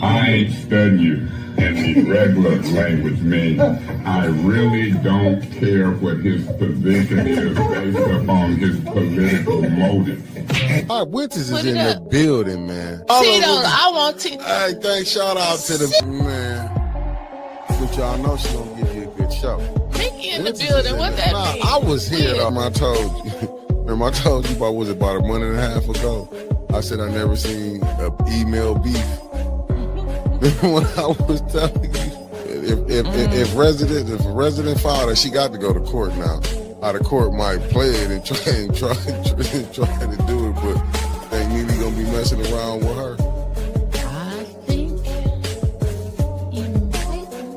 I ain't studying you in the regular language means I really don't care what his position is based upon his political motive. All right, Winters is in the building, man. Tito, I want Tito. Hey, thanks. Shout out to the man. But y'all know she gonna give you a good show. Mickey in the building. What that mean? I was here though. I told you. Remember, I told you about a month and a half ago. I said I never seen an email beef. When I was telling you, if a resident filed her, she got to go to court now. How the court might play it and try to do it, but ain't Nene gonna be messing around with her. I think he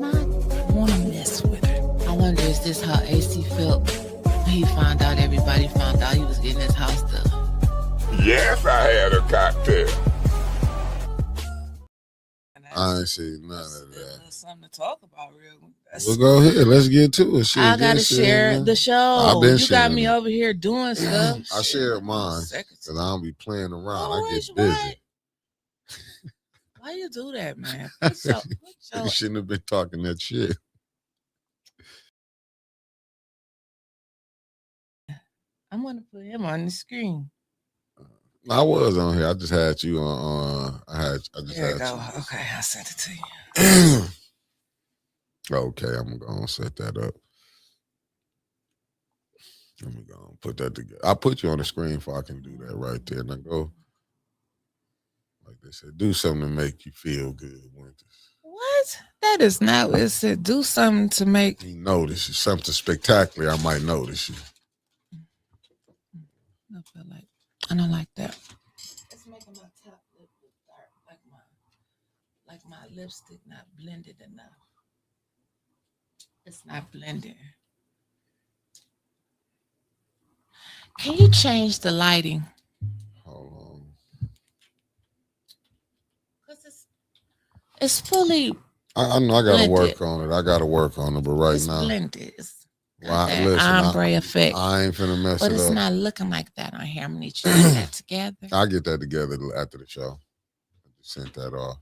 might not want to mess with her. I wonder, is this how AC felt when he found out everybody found out he was getting his house done? Yes, I had a cocktail. I ain't seen none of that. Something to talk about, real. Well, go ahead. Let's get to it. I gotta share the show. You got me over here doing stuff. I shared mine because I don't be playing around. I get busy. Why you do that, man? You shouldn't have been talking that shit. I'm gonna put him on the screen. I was on here. I just had you on. I just had you. Okay, I sent it to you. Okay, I'm gonna set that up. Let me go put that together. I'll put you on the screen if I can do that right there. Now go, like they said, do something to make you feel good, Winters. What? That is not what it said. Do something to make me notice you. Something spectacular, I might notice you. I don't like that. It's making my top lip look dark, like my lipstick not blended enough. It's not blended. Can you change the lighting? Hold on. Because it's fully. I know I gotta work on it. But right it's now, blended. It's listen, ombre effect. I ain't finna mess it up. But it's not looking like that on here. I'm gonna need you to get that together. I'll get that together after the show. I just sent that off.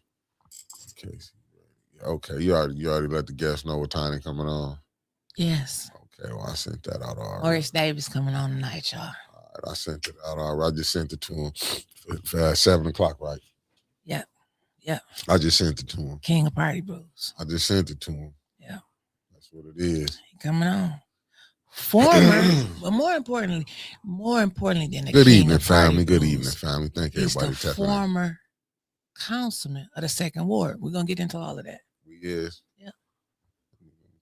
Okay, you already let the guests know what time they're coming on? Yes. Okay, well, I sent that out already. Maurice Davis coming on tonight, y'all. All right, I sent it out already. I just sent it to him for 7 o'clock, right? Yeah. Yeah. I just sent it to him. King of Party Blues. I just sent it to him. Yeah. That's what it is. He coming on. Former, but more importantly than the Good King evening, of Party family. Blues, Good evening, family. Thank everybody. He's the former councilman of the Second Ward. We're gonna get into all of that. Yes. Yeah.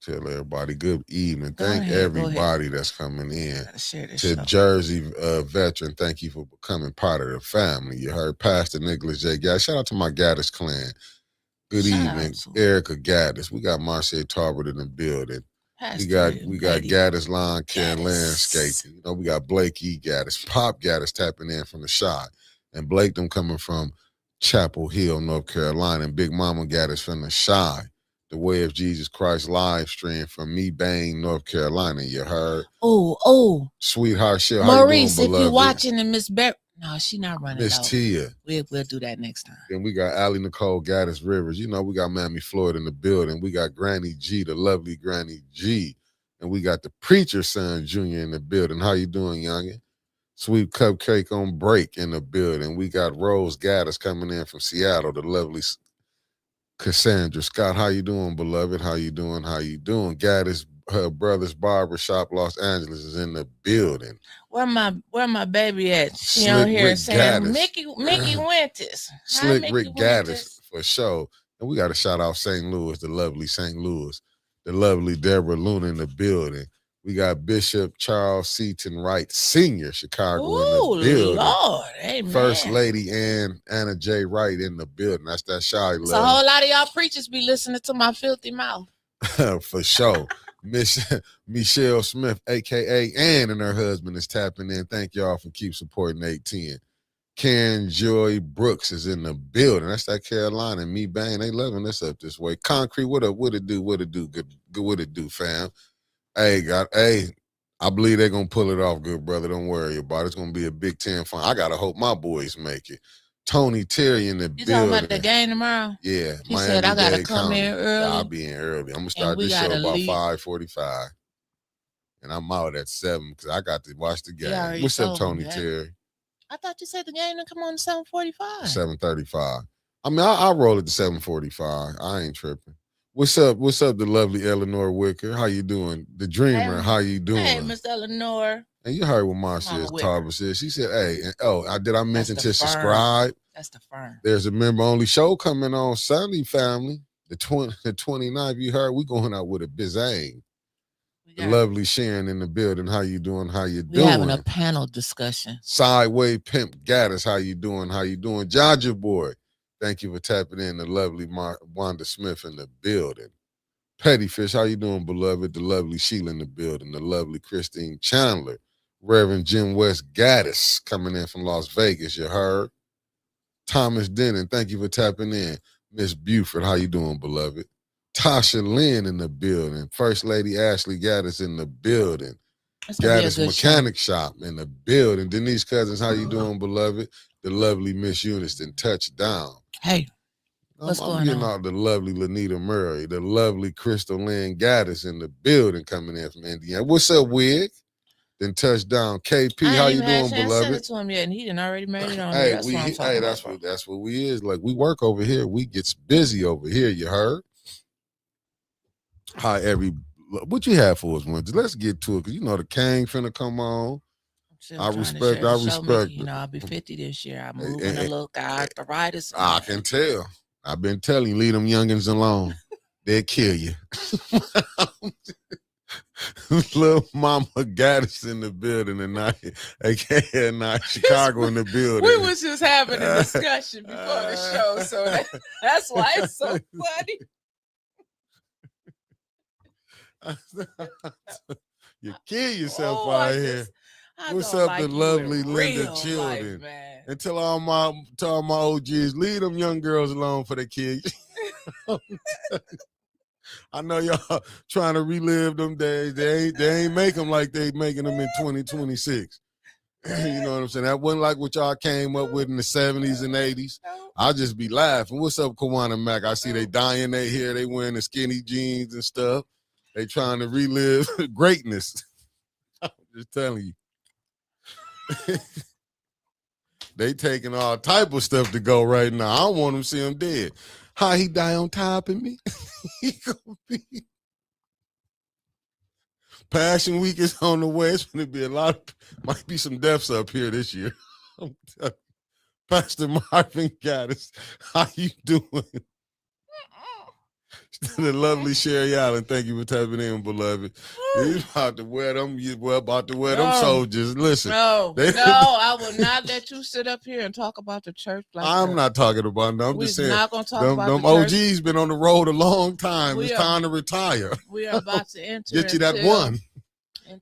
Tell everybody good evening. Thank everybody that's coming in. To Jersey veteran, thank you for becoming part of the family. You heard Pastor Nicholas J. Gaddis. Shout out to my Gaddis clan. Good evening, Erica Gaddis. We got Marcia Tarbert in the building. We got Gaddis Lawn Care and Landscaping. You know, we got Blake E. Gaddis, Pop Gaddis tapping in from the shot, and Blake them coming from Chapel Hill, North Carolina, and Big Mama Gaddis from the Shy. The Way of Jesus Christ live stream from me, Bang, North Carolina. You heard? Oh, Sweetheart Shell. Maurice, if you're watching, and Miss Bear. No, she not running. Miss Tia. We'll do that next time. Then we got Allie Nicole Gaddis Rivers. You know, we got Mammy Floyd in the building. We got Granny G, the lovely Granny G. And we got the Preacher's Son Jr. in the building. How you doing, youngin'? Sweet Cupcake on break in the building. We got Rose Gaddis coming in from Seattle, the lovely Cassandra Scott. How you doing, beloved? How you doing? Gaddis, her brother's barbershop, Los Angeles, is in the building. Where my baby at? She on here saying Mickey Winters. Slick Rick Gaddis for sure. And we got to shout out St. Louis, the lovely St. Louis, the lovely Deborah Luna in the building. We got Bishop Charles Seaton Wright Sr., Chicago, in the building. Lord, amen. First Lady Anna J. Wright in the building. That's that shy love. So a whole lot of y'all preachers be listening to my filthy mouth. For sure. Michelle Smith, a.k.a. Ann, and her husband is tapping in. Thank y'all for keep supporting 810. Karen Joy Brooks is in the building. That's that Carolina. Me, Bang, they loving this up this way. Concrete, what up? What it do, fam? Hey, I believe they're going to pull it off, good brother. Don't worry about it. It's going to be a Big Ten final. I got to hope my boys make it. Tony Terry in the You building. talking about the game tomorrow? Yeah. He said I gotta come in early. I'll be in early. I'm gonna start this show about 5:45. And I'm out at 7 because I got to watch the game. What's up, Tony Terry? I thought you said the game didn't come on at 7:45. 7:35. I mean, I'll roll it to 7:45. I ain't tripping. What's up? What's up, the lovely Eleanor Wicker? How you doing? The Dreamer, how you doing? Hey, Miss Eleanor. And you heard what Marcia Tarver said. She said, hey, and, did I mention to subscribe? That's the firm. There's a member-only show coming on Sunday, family. The 29th, you heard, we going out with a bizang. The lovely Sharon in the building. How you doing? How you doing? We're having a panel discussion. Sideway Pimp Gaddis. How you doing? How you doing? Jaja Boy. Thank you for tapping in. The lovely Wanda Smith in the building. Petty Fish. How you doing, beloved? The lovely Sheila in the building. The lovely Christine Chandler. Reverend Jim West Gaddis coming in from Las Vegas. You heard? Thomas Denton. Thank you for tapping in. Miss Buford. How you doing, beloved? Tasha Lynn in the building. First Lady Ashley Gaddis in the building. Gaddis Mechanic Shop in the building. Denise Cousins, how you doing, beloved? The lovely Miss Eunice touchdown. Hey, what's going on? I'm getting out the lovely Lanita Murray, the lovely Crystal Lynn Gaddis in the building coming in from Indiana. What's up, Wig? Then touchdown. KP, how you doing, beloved? I sent it to him yet, and he didn't already made it on hey, there. That's what we is. Like, we work over here. We gets busy over here, you heard? What you have for us, Wednesday? Let's get to it, because you know the Kang finna come on. I respect. You know, I'll be 50 this year. I'm moving a little arthritis. I can tell. I've been telling you, leave them youngins alone. They'll kill you. Little Mama Gaddis in the building tonight, aka not Chicago in the building. We was just having a discussion before the show, so that's why it's so funny. You kill yourself out here. What's up, the lovely Linda Children? And tell all my OGs, leave them young girls alone for the kids. I know y'all trying to relive them days. They ain't make them like they making them in 2026. You know what I'm saying? That wasn't like what y'all came up with in the 70s and 80s. I'll just be laughing. What's up, Kawana Mac? I see they dyeing their hair. They wearing the skinny jeans and stuff. They trying to relive greatness. I'm just telling you. They taking all type of stuff to go right now. I don't want them to see him dead. How he die on top of me? He gonna be. Passion Week is on the way. It's gonna be might be some deaths up here this year. Pastor Marvin Gaddis, how you doing? The lovely Sherry Allen, thank you for tapping in, beloved. He's about to wear them. Them soldiers. Listen, no, I will not let you sit up here and talk about the church. I'm not talking about them. I'm just saying. Not gonna talk about them the OGs church. Been on the road a long time. It's time to retire. We are about to enter. Get you that one.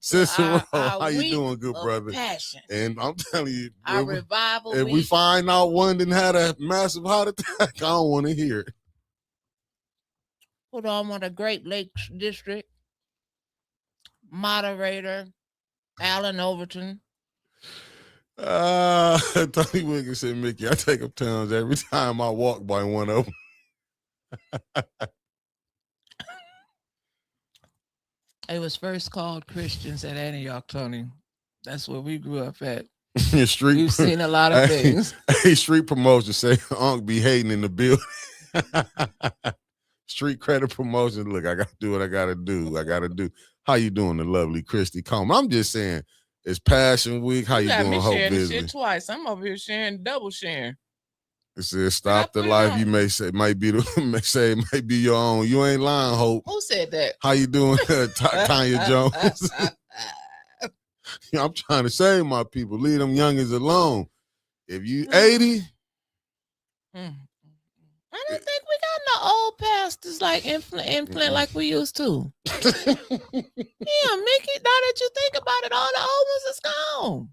Sister, how you doing, good brother? Passion. And I'm telling you, our revival. If we find out one didn't had a massive heart attack, I don't want to hear it. Put on the Great Lakes District moderator Alan Overton. Tony Wiggins said, Mickey, I take up towns every time I walk by one of them. It was first called Christians at Antioch, Tony. That's where we grew up at. We've seen a lot of things. Hey, street promotion say Unc be hating in the building. Street credit promotion. Look, I got to do what I got to do. How you doing, the lovely Christy Coleman? I'm just saying, it's Passion Week. How you doing, Hope Business? Shit twice. I'm over here double sharing. It says, stop the life you may say might be your own. You ain't lying, Hope. Who said that? How you doing, Tanya Jones? I'm trying to save my people. Leave them youngins alone. If you 80, I don't think we got no old pastors like in Flint like we used to. Yeah, Mickey, now that you think about it, all the old ones is gone.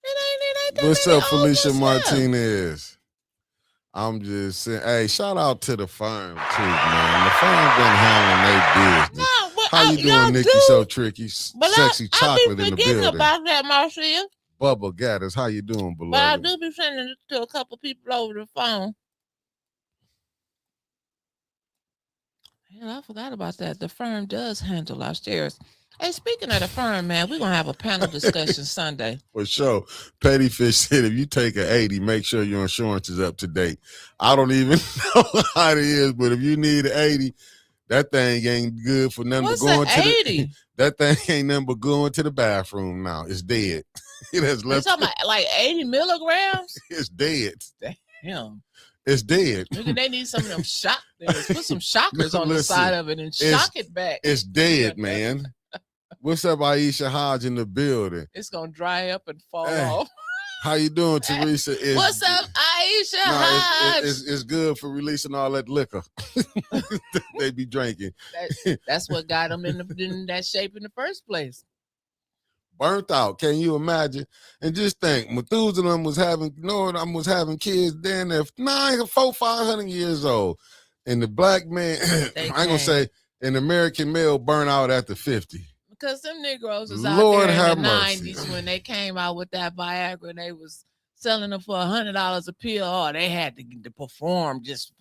It ain't What's up, Felicia Martinez? I'm just saying, hey, shout out to the firm too, man. The firm been handling their business. No, how you doing, Nikki? So tricky, sexy chocolate in the building. About that, Marcia. Bubba Gaddis. How you doing, beloved? But I do be sending it to a couple people over the phone. And I forgot about that. The firm does handle our shares. Hey, speaking of the firm, man, we're going to have a panel discussion Sunday. For sure. Petty Fish said, if you take an 80, make sure your insurance is up to date. I don't even know how it is, but if you need an 80, that thing ain't good for nothing but going to 80? That thing ain't nothing but going to the bathroom now. It's dead. It has left. You're talking about like 80 milligrams? It's dead. Damn. It's dead. Maybe they need some of them shock things. Put some shockers on the side of it and shock it back. It's dead, man. What's up, Aisha Hodge in the building? It's gonna dry up and fall off. How you doing, Teresa? What's up, Aisha Hodge? It's good for releasing all that liquor they be drinking. That's what got them in that shape in the first place. Burnt out. Can you imagine? And just think, Methuselah was having kids then. They're 500 years old, and the black man, I ain't gonna say an American male burn out after 50. Because them Negroes was out there in the 90s when they came out with that Viagra. They was selling them for $100 a pill. Oh, they had to perform just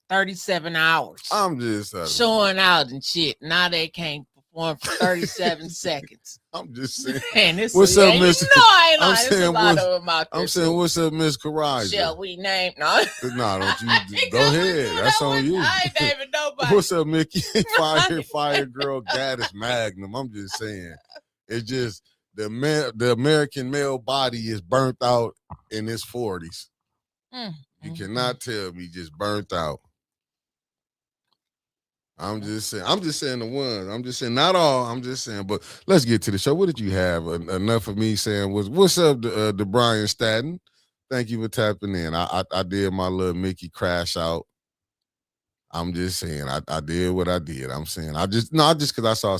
37 hours. I'm just showing out and shit. Now they can't perform for 37 seconds. I'm just saying. Man, what's up, Miss? No, I ain't lying. There's a lot of them out there. I'm saying, what's up, Miss Karaja? Shall we name? No, don't you go ahead. That's on you. I ain't naming nobody. What's up, Mickey? Fire girl, Gaddis Magnum. I'm just saying, it's just the American male body is burnt out in his 40s. You cannot tell me just burnt out. I'm just saying the ones. I'm just saying not all. I'm just saying, but let's get to the show. What did you have? Enough of me saying what's up, the Brian Staten? Thank you for tapping in. I did my little Mickey crash out. I'm just saying I did what I did. I'm saying just because I saw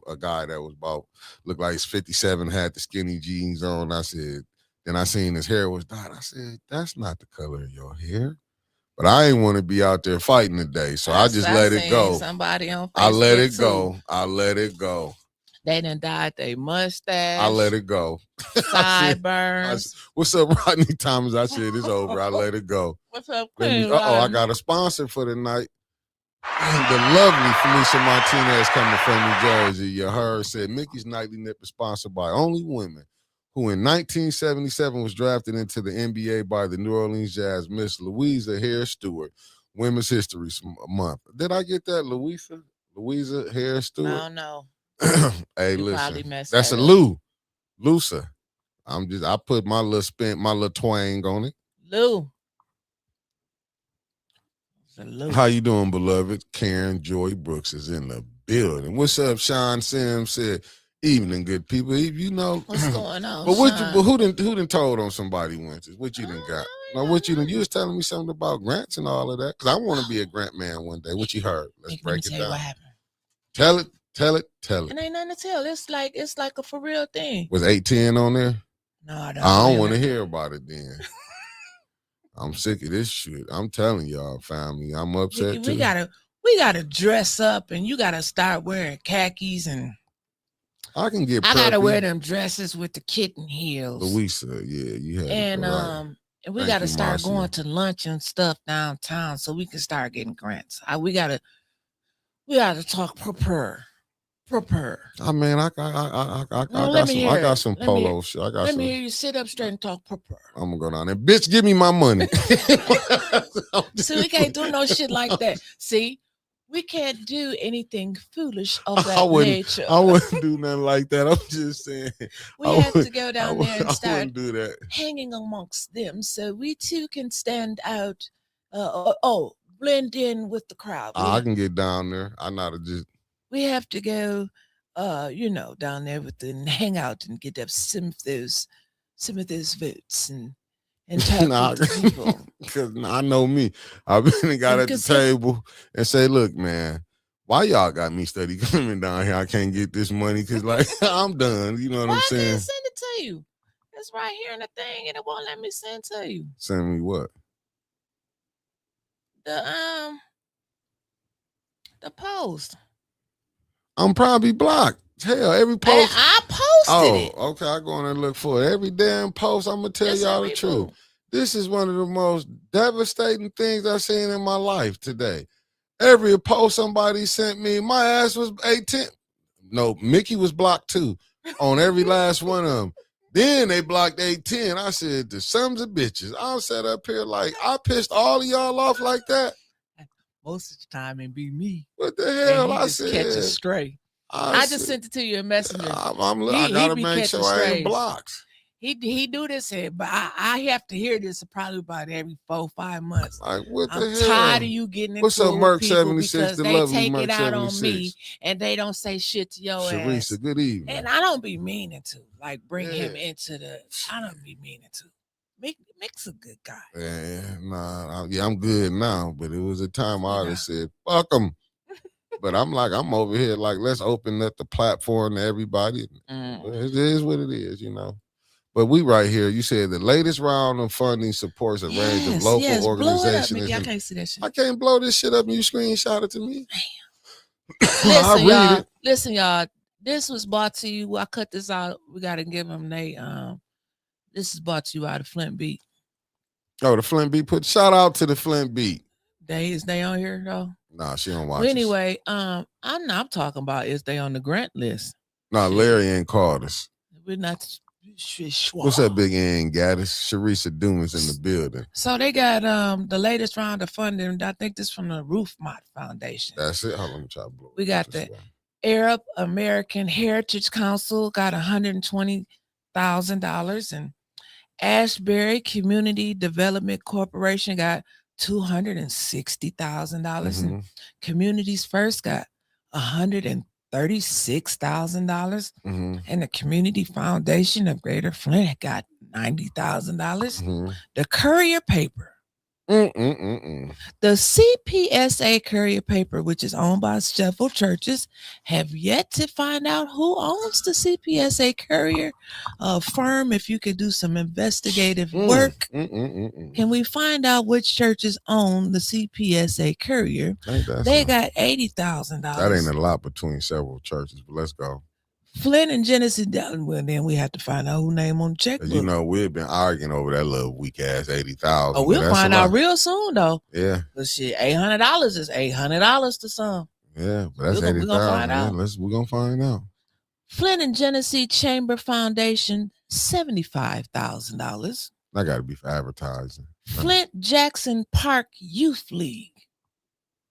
a guy that was looked like he's 57, had the skinny jeans on. I said, then I seen his hair was dyed. I said, that's not the color of your hair. But I ain't want to be out there fighting today, so I just let it go. Somebody on Facebook I let it go. I let it go. They done dyed their mustache. I let it go. Sideburns. What's up, Rodney Thomas? I said it's over. I let it go. What's up, Queen? I got a sponsor for the night. The lovely Felicia Martinez coming from New Jersey. You heard said Mickey's Nightly Nip is sponsored by only women who in 1977 was drafted into the NBA by the New Orleans Jazz, Miss Louisa Hare Stewart, Women's History Month. Did I get that, Louisa Hare Stewart? I don't know. Hey, listen, that's a Lusa. I put my little spin, my little twang on it. Lou. How you doing, beloved? Karen Joy Brooks is in the building. What's up, Sean Sims said, evening, good people. You know what's going on. But who done told on somebody once? What you done got? Now what you done? You was telling me something about grants and all of that. Cause I want to be a grant man one day. What you heard? Let's break it down. What happened. Tell it. It ain't nothing to tell. It's like a for real thing. Was 810 on there? No, I don't want to hear about it then. I'm sick of this shit. I'm telling y'all, family. I'm upset too. We gotta dress up, and you gotta start wearing khakis and. I gotta wear them dresses with the kitten heels. Louisa, yeah, you had and right. And we gotta start going to lunch and stuff downtown so we can start getting grants. We gotta talk prepare. I mean, I got some polo shit. Let me hear you sit up straight and talk prepare. I'm gonna go down there. Bitch, give me my money. See, we can't do no shit like that. See, we can't do anything foolish of that nature. I wouldn't do nothing like that. I'm just saying. We have to go down there and start do that. hanging amongst them so we too can stand out, blend in with the crowd. I can get down there. We have to go, down there and hang out and get up some of those votes and talk to people. Because I know me. I've been and got at the table and say, look, man, why y'all got me steady coming down here? I can't get this money because, like, I'm done. You know what I'm saying? I didn't send it to you. It's right here in the thing, and it won't let me send to you. Send me what? The post. I'm probably blocked. Hell, every post. I posted it. Oh, okay. I go on and look for it. Every damn post, I'm gonna tell y'all the truth. This is one of the most devastating things I've seen in my life today. Every post somebody sent me, my ass was 810. No, Mickey was blocked too on every last one of them. Then they blocked 810. I said, the sons of bitches. I sat up here like, I pissed all of y'all off like that. Most of the time it be me. What the hell? I said. Catch a stray. I just sent it to you in Messenger. I gotta make sure I ain't blocked. He do this here, but I have to hear this probably about every 4-5 months. Like, what the hell? I'm tired of you getting into What's up, Merc people 76? because The they lovely take Merc it out 76. on me and they don't say shit to your ass. Sharisa, good evening. And I don't be meaning to like bring him into the. I don't be meaning to. Mick's a good guy. Yeah, nah, I'm good now, but it was a time I always said, fuck him. But I'm over here like, let's open up the platform to everybody. It is what it is, you know. But we right here. You said the latest round of funding supports a range of local organizations. Blow it up, Mickey. I can't see that shit. I can't blow this shit up and you screenshot it to me. Listen, y'all. This was brought to you. I cut this out. We got to give them this is brought to you out of Flint Beat. Oh, the Flint Beat. Shout out to the Flint Beat. Is they on here though? Nah, she don't watch. Well, anyway, I'm talking about is they on the grant list? Nah, Larry ain't called us. We're not. What's up, Big Ann Gaddis? Sharisa Dooman's in the building. So they got the latest round of funding. I think this from the Roofmont Foundation. That's it. Hold on, let me try to blow. We got the Arab American Heritage Council got $120,000, and Ashbury Community Development Corporation got $260,000, and Communities First got $136,000, and the Community Foundation of Greater Flint got $90,000. The Courier Paper. The CPSA Courier Paper, which is owned by several churches, have yet to find out who owns the CPSA Courier firm. If you could do some investigative work, can we find out which churches own the CPSA Courier? They got $80,000. That ain't a lot between several churches, but let's go. Flint and Genesee, well, then we have to find out who name on the checkbook. You know, we've been arguing over that little weak ass $80,000. Oh, we'll find out real soon, though. Yeah. But shit, $800 is $800 to some. Yeah, but that's $80,000. We're gonna find out. Flint and Genesee Chamber Foundation, $75,000. That got to be for advertising. Flint Jackson Park Youth League.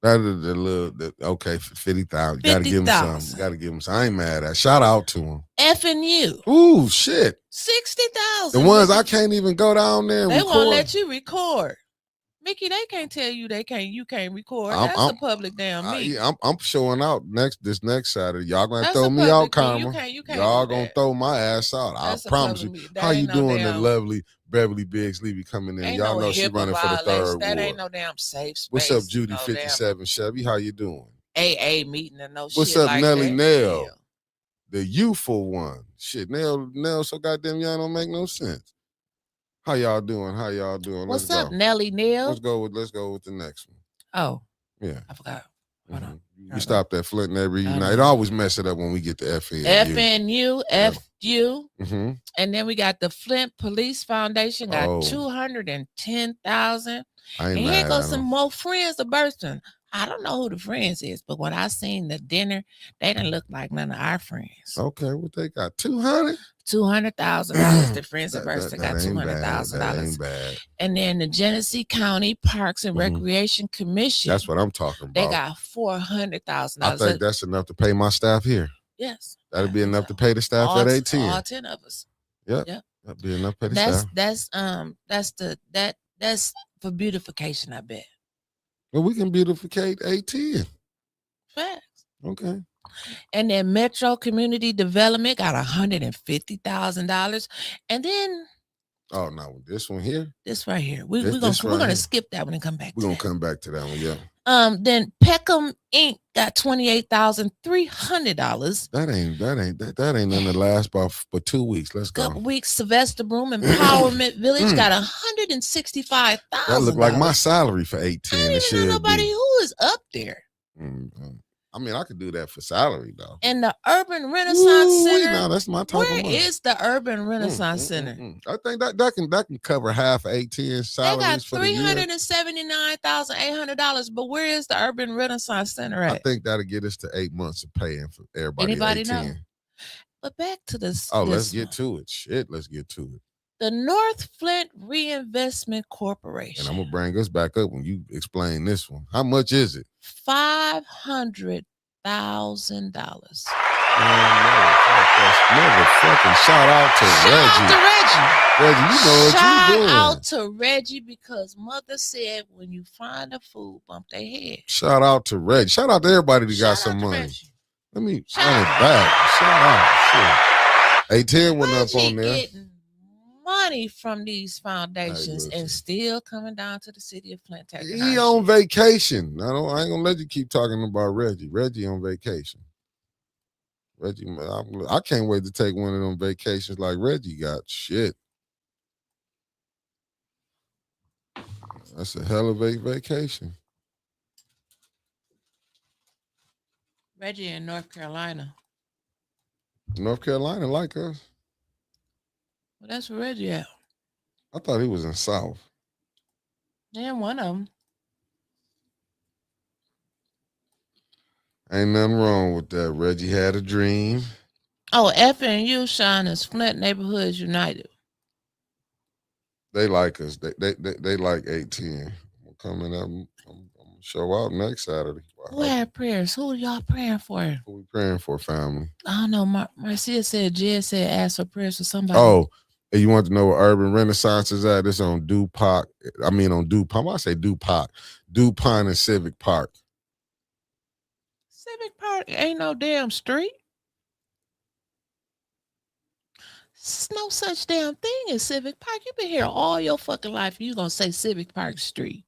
That is the little, okay, 50,000. Got to give him some. Got to give him some. I ain't mad at. Shout out to him. FNU. Ooh, shit. 60,000. The ones I can't even go down there and record. They won't let you record. Mickey, they can't tell you you can't record. That's a public damn meeting. I'm showing out this next Saturday. Y'all gonna throw me out, karma. Y'all gonna throw my ass out. I promise you. How you doing, the lovely Beverly Biggs Levy coming in? Y'all know she running for the third That ward. ain't no damn safe space. What's up, Judy 57 Chevy? How you doing? AA meeting and no shit. What's up, like Nelly that? Nell? The youthful one. Shit, Nell so goddamn young don't make no sense. How y'all doing? What's up, Nelly Nell? Let's go with the next one. Oh. Yeah. I forgot. Hold on. You stopped at Flint and every night. It always mess it up when we get to FNU, FU. And then we got the Flint Police Foundation, got $210,000. And here goes some more friends of Burston. I don't know who the friends is, but when I seen the dinner, they didn't look like none of our friends. Okay, what they got? $200,000. $200,000. The friends of Burston got $200,000. And then the Genesee County Parks and Recreation Commission. That's what I'm talking about. They got $400,000. I think that's enough to pay my staff here. Yes. That'd be enough to pay the staff at 18. All 10 of us. Yep. That'd be enough to pay the staff. That's for beautification, I bet. Well, we can beautificate 18. Facts. Okay. And then Metro Community Development got $150,000. And then oh no, this one here? This right here. We're gonna skip that one and come back. We're gonna come back to that one, yeah. Then Peckham Inc. got $28,300. That ain't nothing to last but 2 weeks. Let's go. Couple weeks. Sylvester Broom Empowerment Village got $165,000. That look like my salary for 18. I don't even know nobody who is up there. I mean, I could do that for salary though. And the Urban Renaissance Center. Now that's my type of money. Where is the Urban Renaissance Center? I think that can cover half 810 salaries for the year. They got $379,800, but where is the Urban Renaissance Center at? I think that'll get us to 8 months of paying for everybody. Anybody know? But back to this. Oh, let's get to it. Shit, let's get to it. The North Flint Reinvestment Corporation. And I'm gonna bring us back up when you explain this one. How much is it? $500,000. Motherfucking shout out to Reggie. Reggie, you know what you doing. Shout out to Reggie because mother said when you find a food, bump their head. Shout out to Reggie. Shout out to everybody that got some money. Let me run it back. Shout out. Shit. 810 went up on there. Getting money from these foundations and still coming down to the city of Flint. He on vacation. I ain't gonna let you keep talking about Reggie. Reggie on vacation. Reggie, I can't wait to take one of them vacations like Reggie got. Shit. That's a hell of a vacation. Reggie in North Carolina. North Carolina like us. Well, that's where Reggie at. I thought he was in South. Yeah, one of them. Ain't nothing wrong with that. Reggie had a dream. Oh, FNU shine is Flint Neighborhoods United. They like us. They like 810. I'm coming up. I'm gonna show out next Saturday. Who had prayers? Who y'all praying for? Who we praying for, family? I don't know. Marcia said, Jed said, ask for prayers for somebody. Oh, and you want to know where Urban Renaissance is at? It's on DuPont. On DuPont. I say DuPont. DuPont and Civic Park. Civic Park ain't no damn street. There's no such damn thing as Civic Park. You've been here all your fucking life. You gonna say Civic Park Street?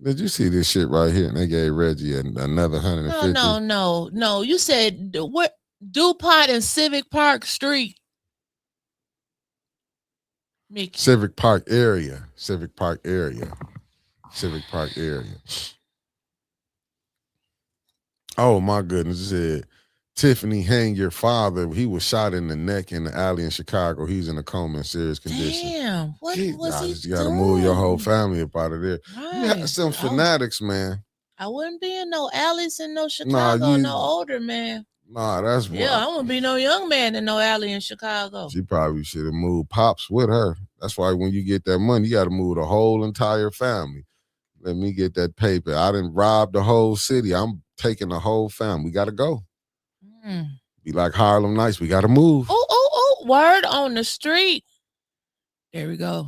Did you see this shit right here? And they gave Reggie another 150. No. You said what? DuPont and Civic Park Street. Mickey. Civic Park area. Oh my goodness! It said Tiffany, hang your father. He was shot in the neck in the alley in Chicago. He's in a coma in serious condition. Damn, what was he You got to move your whole family up out of there. Right. You got some fanatics, man. I wouldn't be in no alleys in no Chicago, no older man. Nah, that's why. Yeah, I wouldn't be no young man in no alley in Chicago. She probably should have moved Pops with her. That's why when you get that money, you got to move the whole entire family. Let me get that paper. I didn't rob the whole city. I'm taking the whole family. We got to go. Be like Harlem Nights. We got to move. Oh, word on the street. There we go.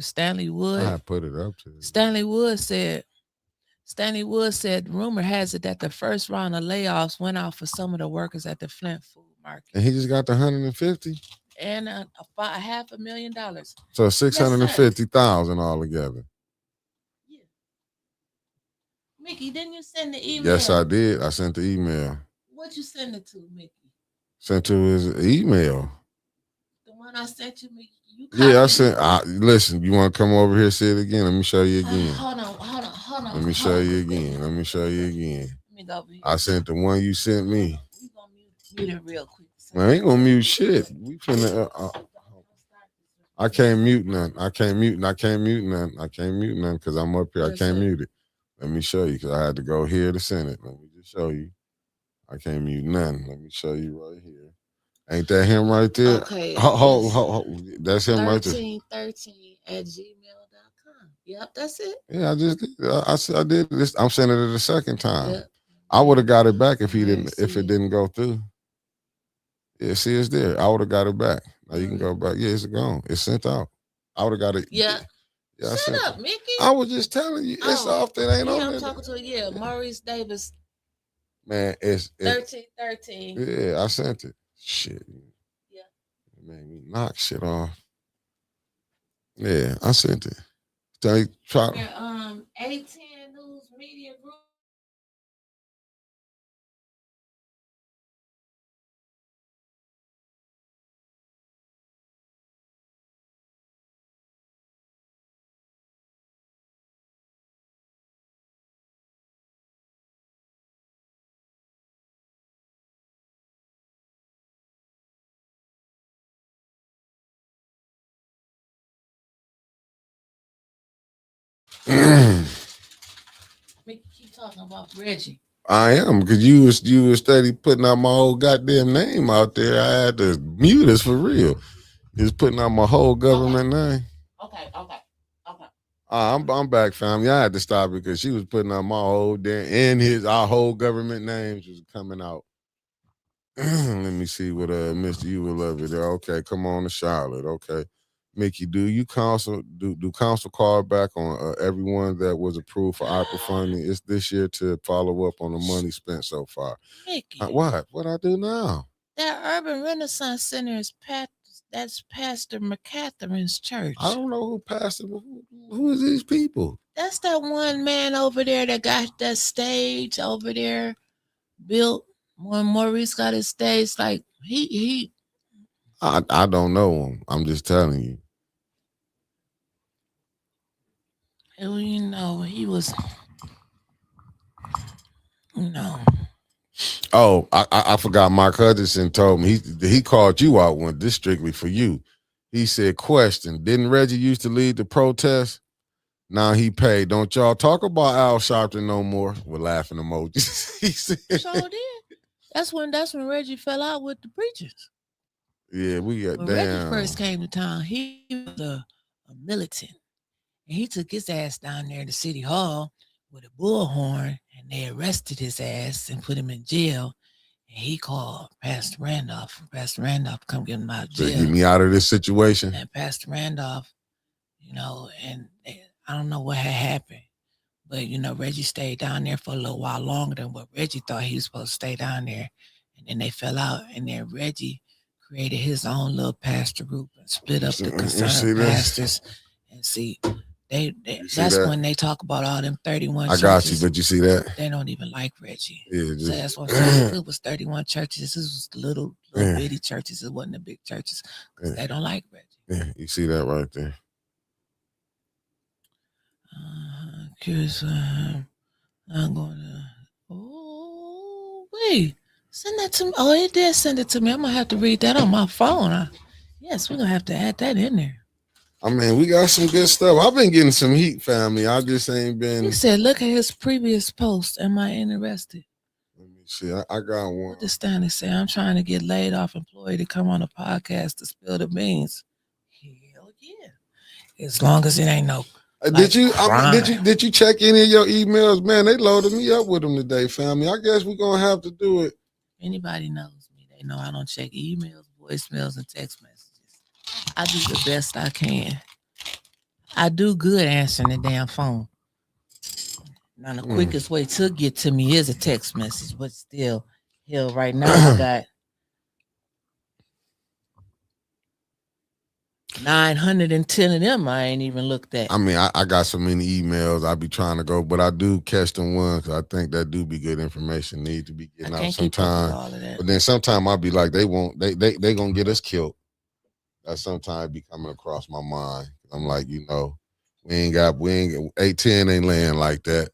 Stanley Wood. I put it up to you. Stanley Wood said, rumor has it that the first round of layoffs went out for some of the workers at the Flint food market. And he just got the 150? And $500,000. So 650,000 altogether. Yeah. Mickey, didn't you send the email? Yes, I did. I sent the email. What you send it to, Mickey? Sent to his email. The one I sent you, Mickey. Yeah, I sent. Listen, you want to come over here, see it again? Let me show you again. Hold on. Let me show you again. Let me go over here. I sent the one you sent me. We gonna mute it real quick. I ain't gonna mute shit. We finna. I can't mute none. I can't mute none because I'm up here. I can't mute it. Let me show you because I had to go here to send it. Let me just show you. I can't mute none. Let me show you right here. Ain't that him right there? Okay. That's him right there. 1313@gmail.com. Yep, that's it. Yeah, I just did. I did this. I'm sending it a second time. Yep. I would have got it back if it didn't go through. Yeah, see, it's there. I would have got it back. Now you can go back. Yeah, it's gone. It's sent out. I would have got it. Yeah. Shut up, Mickey. I was just telling you. It's off. It ain't on there. I'm talking to you. Maurice Davis. Man, it's 1313. Yeah, I sent it. Shit. Yeah. It made me knock shit off. Yeah, I sent it. Try. 810 News Media Group. Keep talking about Reggie. I am, because you was steady putting out my whole goddamn name out there. I had to mute us for real. Just putting out my whole government name. Okay. I'm back, family. I had to stop it because she was putting out my whole damn and our whole government names was coming out. Let me see what Mr. You will love it there. Okay, come on to Charlotte. Okay. Mickey, do council call back on everyone that was approved for ARPA funding? It's this year to follow up on the money spent so far. Mickey, what I do now? That Urban Renaissance Center is that's Pastor McCatherine's church. I don't know who is these people? That's that one man over there that got that stage over there built when Maurice got his stage. Like he I don't know him. I'm just telling you. You know, he was, you know. Oh, I forgot. Mark Hutchinson told me he called you out one. This strictly for you. He said, "Question: didn't Reggie used to lead the protest? Now he paid. Don't y'all talk about Al Sharpton no more?" With laughing emojis. He said, "So did." That's when Reggie fell out with the preachers. Yeah, we got. When Reggie first came to town, he was a militant. And he took his ass down there to City Hall with a bullhorn, and they arrested his ass and put him in jail. And he called Pastor Randolph. Pastor Randolph come get him out of jail. Get me out of this situation. And Pastor Randolph, you know, and I don't know what had happened, but, you know, Reggie stayed down there for a little while longer than what Reggie thought he was supposed to stay down there. And then they fell out, and then Reggie created his own little pastor group and split up the concerned pastors. And see, that's when they talk about all them 31 churches. I got you, but you see that? They don't even like Reggie. Yeah, so that's what it was 31 churches. This was little bitty churches. It wasn't the big churches because they don't like Reggie. Yeah, you see that right there. Curious, I'm going to. Oh, wait. Send that to me. Oh, it did send it to me. I'm going to have to read that on my phone. Yes, we're going to have to add that in there. I mean, we got some good stuff. I've been getting some heat, family. I just ain't been. He said, look at his previous post. Am I interested? Let me see. I got one. What does Stanley say? I'm trying to get laid off employee to come on a podcast to spill the beans. Hell yeah. As long as it ain't no. Did you check any of your emails? Man, they loaded me up with them today, family. I guess we're going to have to do it. Anybody knows me, they know I don't check emails, voicemails, and text messages. I do the best I can. I do good answering the damn phone. Now, the quickest way to get to me is a text message, but still, hell, right now I got 910 of them I ain't even looked at. I mean, I got so many emails I be trying to go, but I do catch them ones because I think that do be good information. Need to be getting out sometime. But then sometimes I'll be like, they gonna get us killed. That sometimes be coming across my mind. I'm like, you know, we ain't 810 ain't laying like that.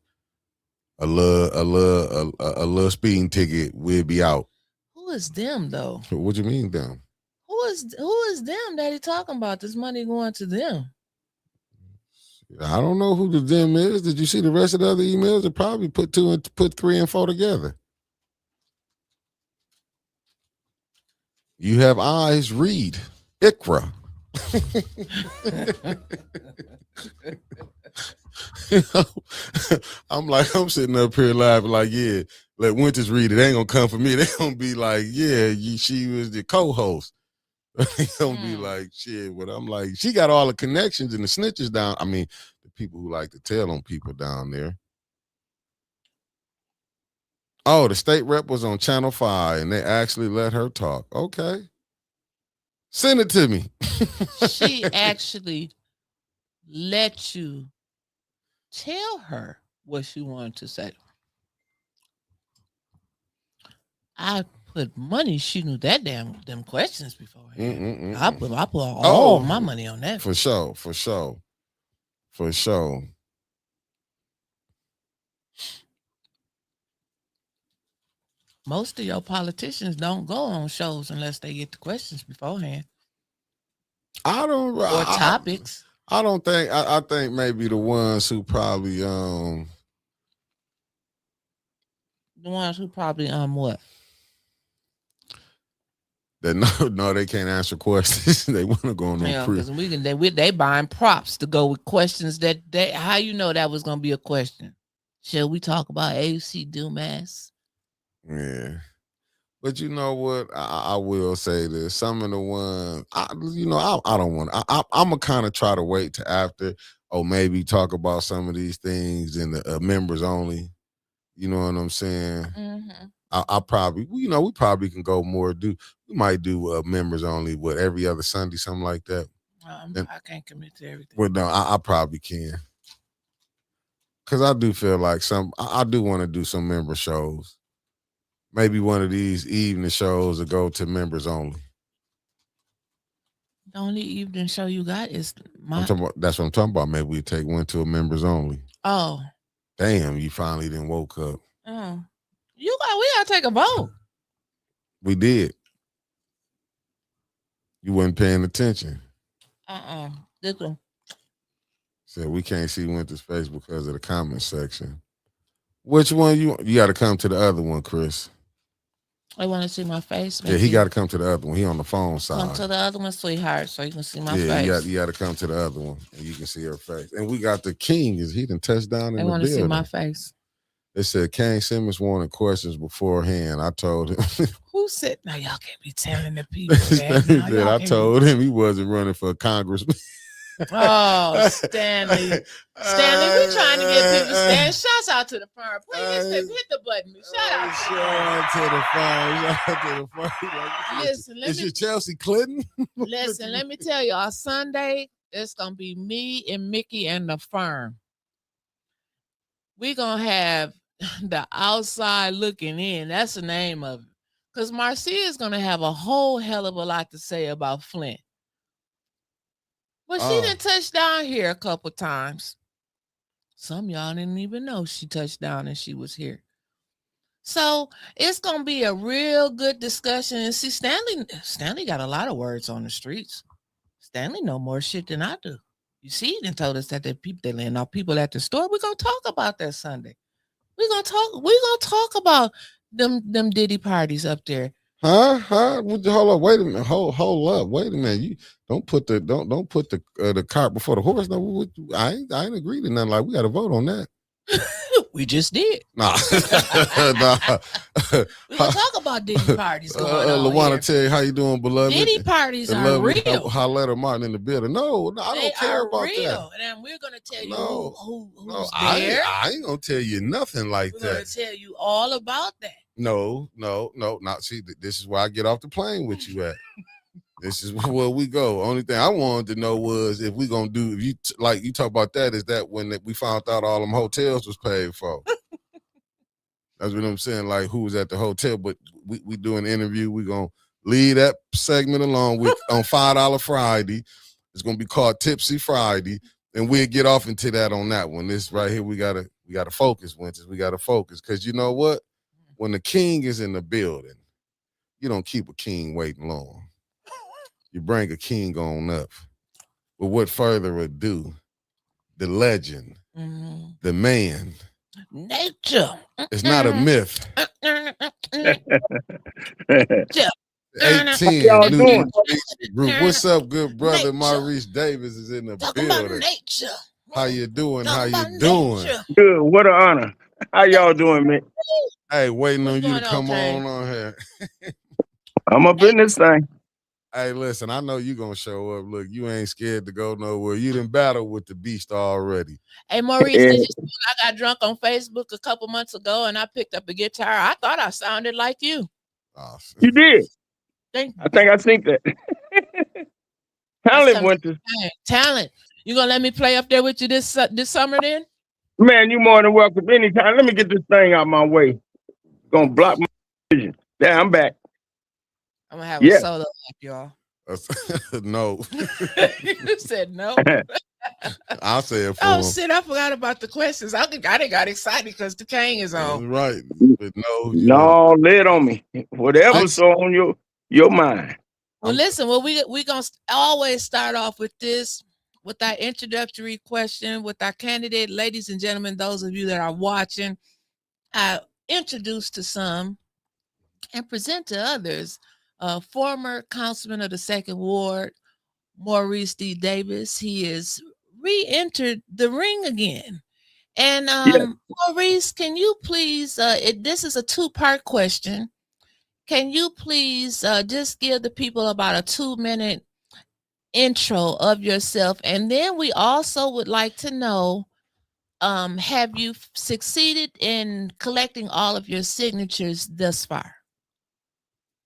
A little speeding ticket, we'll be out. Who is them though? What you mean them? Who is them that he talking about? This money going to them? I don't know who the them is. Did you see the rest of the other emails? They probably put 3 and 4 together. You have eyes, read. Ikra. I'm sitting up here laughing like, yeah, let Winters read it. They ain't gonna come for me. They gonna be like, yeah, she was the co-host. They gonna be like, shit. But I'm like, she got all the connections and the snitches down. I mean, the people who like to tell on people down there. Oh, the state rep was on Channel 5 and they actually let her talk. Okay. Send it to me. She actually let you tell her what she wanted to say. I put money. She knew that them questions before. I put all my money on that. For sure. Most of your politicians don't go on shows unless they get the questions beforehand. Or topics. I don't think. I think maybe the ones who probably the ones who probably what? That no, they can't answer questions. They want to go on no because they buying props to go with questions that how you know that was gonna be a question. Shall we talk about AC Dumas? Yeah. But you know what? I will say this. Some of the ones, I don't want. I'm gonna kind of try to wait to after, or maybe talk about some of these things in the members only. You know what I'm saying? Mm-hmm. I probably, we probably can go more. We might do members only, every other Sunday, something like that. I can't commit to everything. Well, no, I probably can, because I do feel like I do want to do some member shows. Maybe one of these evening shows to go to members only. The only evening show you got is that's what I'm talking about. Maybe we take one to a members only. Oh. Damn, you finally didn't woke up. Oh. We gotta take a vote. We did. You wasn't paying attention. This one. Said we can't see Winter's face because of the comment section. Which one you got to come to the other one, Chris? I want to see my face. Maybe. Yeah, he got to come to the other one. He on the phone side. Come to the other one, sweetheart, so you can see my face. Yeah, you got to come to the other one, and you can see her face. And we got the King. He done touched down in the building. I want to see my face. They said Kane Simmons wanted questions beforehand. I told him. Who said? No, y'all can't be telling the people that. I told him he wasn't running for congressman. Oh, Stanley. We trying to get people stand. Shouts out to the firm. Please hit the button. Shout out to the firm. Listen, is your Chelsea Clinton? Listen, let me tell y'all, Sunday, it's going to be me and Mickey and the firm. We're going to have the outside looking in. That's the name of it. Because Marcia is going to have a whole hell of a lot to say about Flint. Well, she didn't touch down here a couple times. Some of y'all didn't even know she touched down and she was here. So it's going to be a real good discussion. And see, Stanley got a lot of words on the streets. Stanley know more shit than I do. You see, he done told us that they laying off people at the store. We're going to talk about that Sunday. We're going to talk about them Diddy parties up there. Huh? Hold up. Wait a minute. Hold up. Wait a minute. You don't put the cart before the horse. No, I ain't agreed to nothing. Like, we got to vote on that. We just did. Nah. We're gonna talk about Diddy parties going on. LaWanna, tell you how you doing, beloved. Diddy parties are real. Holletta Martin in the building. No, I don't care about real. That. And we're gonna tell you who's there. I ain't gonna tell you nothing like that. We're gonna tell you all about that. No, not. See, this is where I get off the plane with you at. This is where we go. Only thing I wanted to know was if we gonna do, if you talk about that, is that when we found out all them hotels was paid for. That's what I'm saying. Like, who was at the hotel? But we do an interview. We gonna leave that segment alone with on $5 Friday. It's gonna be called Tipsy Friday, and we'll get off into that on that one. This right here, we gotta focus, Winters. We gotta focus, because you know what? When the king is in the building, you don't keep a king waiting long. You bring a king on up. But with further ado, the legend, the man, nature. It's not a myth. 18 new group. What's up, good brother? Maurice Davis is in the building. Nature. How you doing? How you doing? Good. What an honor. How y'all doing, man? Hey, waiting on you to come on here. I'm up in this thing. Hey, listen, I know you gonna show up. Look, you ain't scared to go nowhere. You done battled with the beast already. Hey, Maurice, did you see I got drunk on Facebook a couple months ago and I picked up a guitar? I thought I sounded like you. Awesome. You did. I think I think that. Talent went to talent. You gonna let me play up there with you this summer then? Man, you more than welcome anytime. Let me get this thing out my way. Gonna block my vision. Yeah, I'm back. I'm gonna have a solo like y'all. No. You said no. I'll say it for Oh him. shit, I forgot about the questions. I done got excited because the king is on. Right. But no, lay it on me. Whatever's on your mind. Well, listen, we gonna always start off with this. with our introductory question with our candidate, ladies and gentlemen, those of you that are watching, I introduce to some and present to others former councilman of the 2nd Ward, Maurice D. Davis. He is re-entered the ring again. And Maurice, can you please, this is a 2-part question. Can you please just give the people about a 2-minute intro of yourself? And then we also would like to know, have you succeeded in collecting all of your signatures thus far?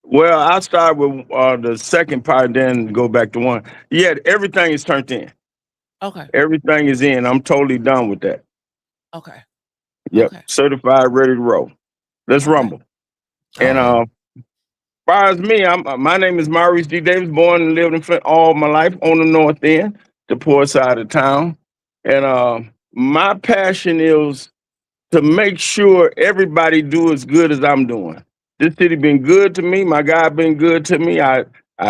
Well, I'll start with the second part, then go back to one. Yeah, everything is turned in. Okay. Everything is in. I'm totally done with that. Okay. Yep. Okay. Certified, ready to roll. Let's rumble. And as far as me, my name is Maurice D. Davis, born and lived in Flint all my life on the north end, the poor side of town. And my passion is to make sure everybody do as good as I'm doing. This city been good to me. My God been good to me. I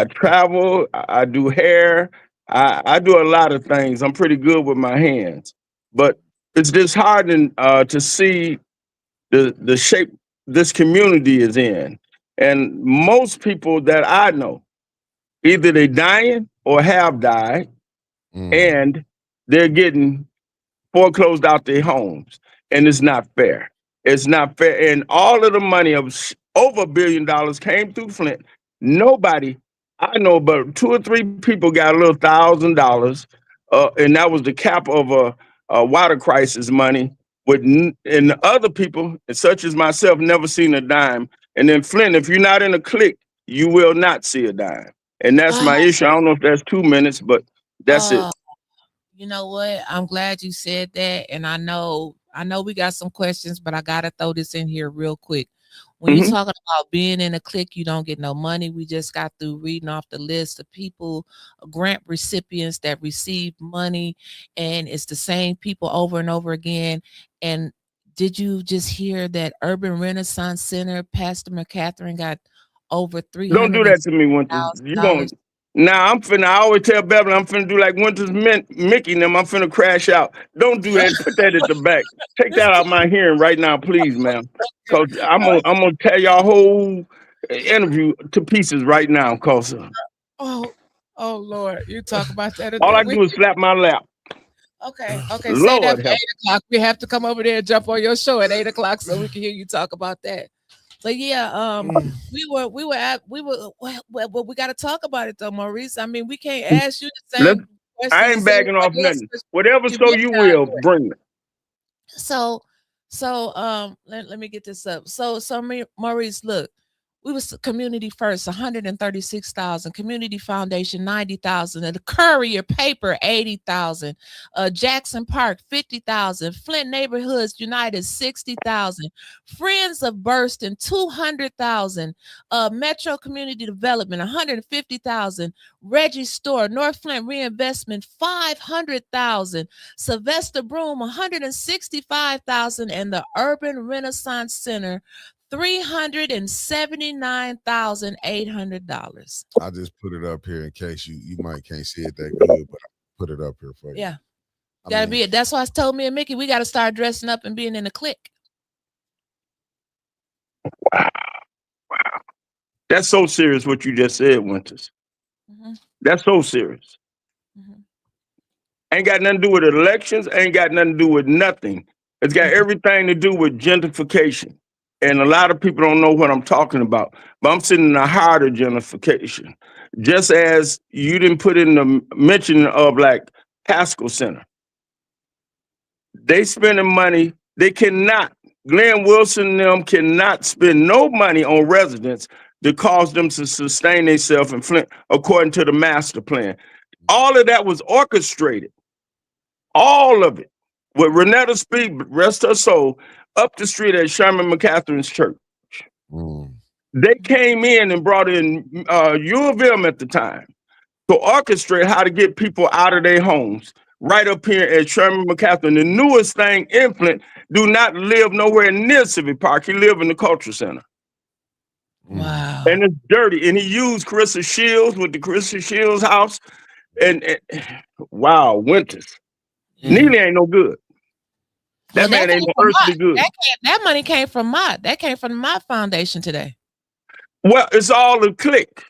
travel. I do hair. I do a lot of things. I'm pretty good with my hands, but it's disheartening to see the shape this community is in. And most people that I know, either they dying or have died, and they're getting foreclosed out their homes, and it's not fair. It's not fair. And all of the money of over $1 billion came through Flint. Nobody, I know, but 2 or 3 people got a little $1,000, and that was the cap of a water crisis money. And other people, such as myself, never seen a dime. And then Flint, if you're not in a clique, you will not see a dime. And that's my issue. I don't know if that's 2 minutes, but that's it. You know what? I'm glad you said that. And I know we got some questions, but I gotta throw this in here real quick. When you're talking about being in a clique, you don't get no money. We just got through reading off the list of people, grant recipients that receive money, and it's the same people over and over again. And did you just hear that Urban Renaissance Center, Pastor McCatherine got over $300,000? Don't do that to me, Winters. You gonna now? I always tell Beverly I'm finna do like Winters Mickey and them. I'm finna crash out. Don't do that. Put that at the back. Take that out of my hearing right now, please, ma'am. Cause I'm gonna tear y'all whole interview to pieces right now. Cause oh Lord, you talk about that. All I do is slap my lap. Okay. Lord Say that for help. 8 o'clock. We have to come over there and jump on your show at 8 o'clock so we can hear you talk about that. So yeah, we got to talk about it though, Maurice. I mean, we can't ask you the same questions. I ain't bagging off nothing. Whatever so you will, bring it. So let me get this up. So Maurice, look, we was community first, 136,000, community foundation, 90,000, and the Courier paper, 80,000, Jackson Park, 50,000, Flint Neighborhoods United, 60,000, Friends of Burston, 200,000, Metro Community Development, 150,000, Reggie Store, North Flint Reinvestment, 500,000, Sylvester Broom, 165,000, and the Urban Renaissance Center, $379,800. I just put it up here in case you might can't see it that good, but I put it up here for you. Yeah, gotta be it. That's why I told me and Mickey we got to start dressing up and being in a clique. Wow, that's so serious what you just said, Winters. That's so serious. Ain't got nothing to do with elections. Ain't got nothing to do with nothing. It's got everything to do with gentrification. And a lot of people don't know what I'm talking about, but I'm sitting in the heart of gentrification. Just as you didn't put in the mention of like Haskell Center. They spending money. They cannot, Glenn Wilson and them cannot spend no money on residents to cause them to sustain themselves in Flint, according to the master plan. All of that was orchestrated. All of it. With Renetta Speed, rest her soul, up the street at Sherman McCatherine's church. They came in and brought in U of M at the time to orchestrate how to get people out of their homes. Right up here at Sherman McCatherine, the newest thing in Flint, do not live nowhere near Civic Park. He live in the Culture Center. Wow. And it's dirty. And he used Carissa Shields with the Carissa Shields house. and wow, Winters. Yeah. Neely ain't no good. That Well, man ain't no earthly good. That money came from my foundation today. Well, it's all the clique.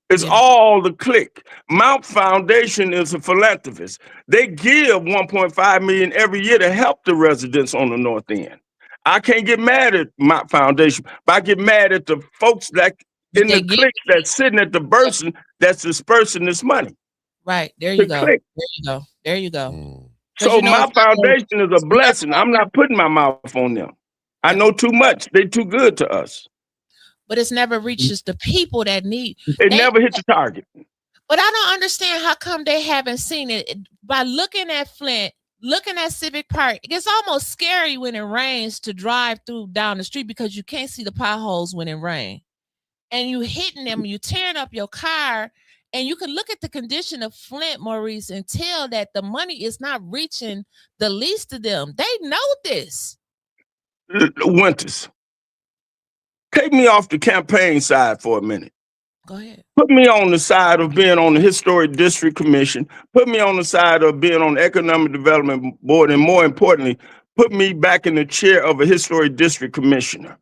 It's all the clique. Mount Foundation is a philanthropist. They give 1.5 million every year to help the residents on the North End. I can't get mad at Mount Foundation, but I get mad at the folks that in the clique that's sitting at the person that's dispersing this money. Right. There you go. There you go. There you go. So my foundation is a blessing. I'm not putting my mouth on them. I know too much. They too good to us. But it's never reaches the people that need. It never hit the target. But I don't understand how come they haven't seen it. By looking at Flint, looking at Civic Park, it gets almost scary when it rains to drive through down the street because you can't see the potholes when it rains. And you hitting them, you tearing up your car, and you can look at the condition of Flint, Maurice, and tell that the money is not reaching the least of them. They know this. Winters, take me off the campaign side for a minute. Go ahead. Put me on the side of being on the Historic District Commission. Put me on the side of being on the Economic Development Board. And more importantly, put me back in the chair of a Historic District Commissioner.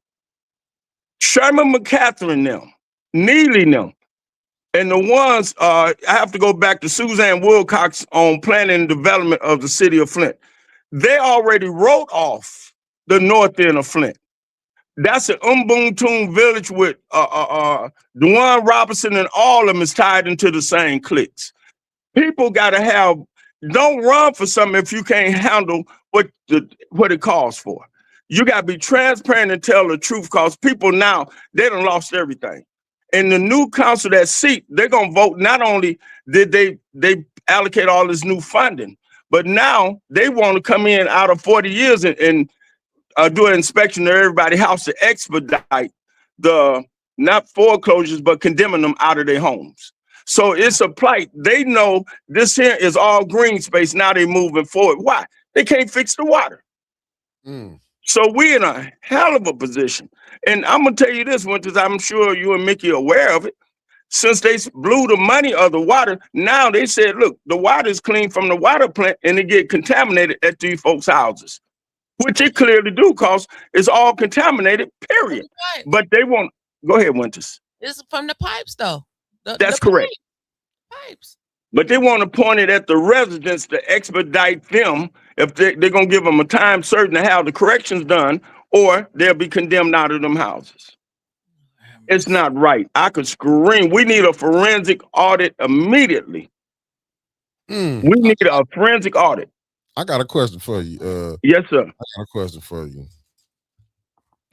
Sherman McCatherine them, Neely them, and the ones, I have to go back to Suzanne Wilcox on planning and development of the city of Flint. They already wrote off the north end of Flint. That's an Ubuntu village with Dwan Robinson, and all of them is tied into the same cliques. People got to have, don't run for something if you can't handle what it calls for. You got to be transparent and tell the truth, because people now, they done lost everything. And the new council that seat, they're going to vote. Not only did they allocate all this new funding, but now they want to come in out of 40 years and do an inspection of everybody's house to expedite the, not foreclosures, but condemning them out of their homes. So it's a plight. They know this here is all green space. Now they're moving forward. Why? They can't fix the water. So we're in a hell of a position. And I'm going to tell you this, Winters, I'm sure you and Mickey are aware of it. Since they blew the money of the water, now they said, look, the water is clean from the water plant and it get contaminated at these folks' houses, which it clearly do, because it's all contaminated, period. Right. But they won't. Go ahead, Winters. It's from the pipes, though. That's correct. Pipes. But they want to point it at the residents to expedite them if they're going to give them a time certain to have the corrections done, or they'll be condemned out of them houses. It's not right. I could scream. We need a forensic audit immediately. We need a forensic audit. I got a question for you. Yes, sir. I got a question for you.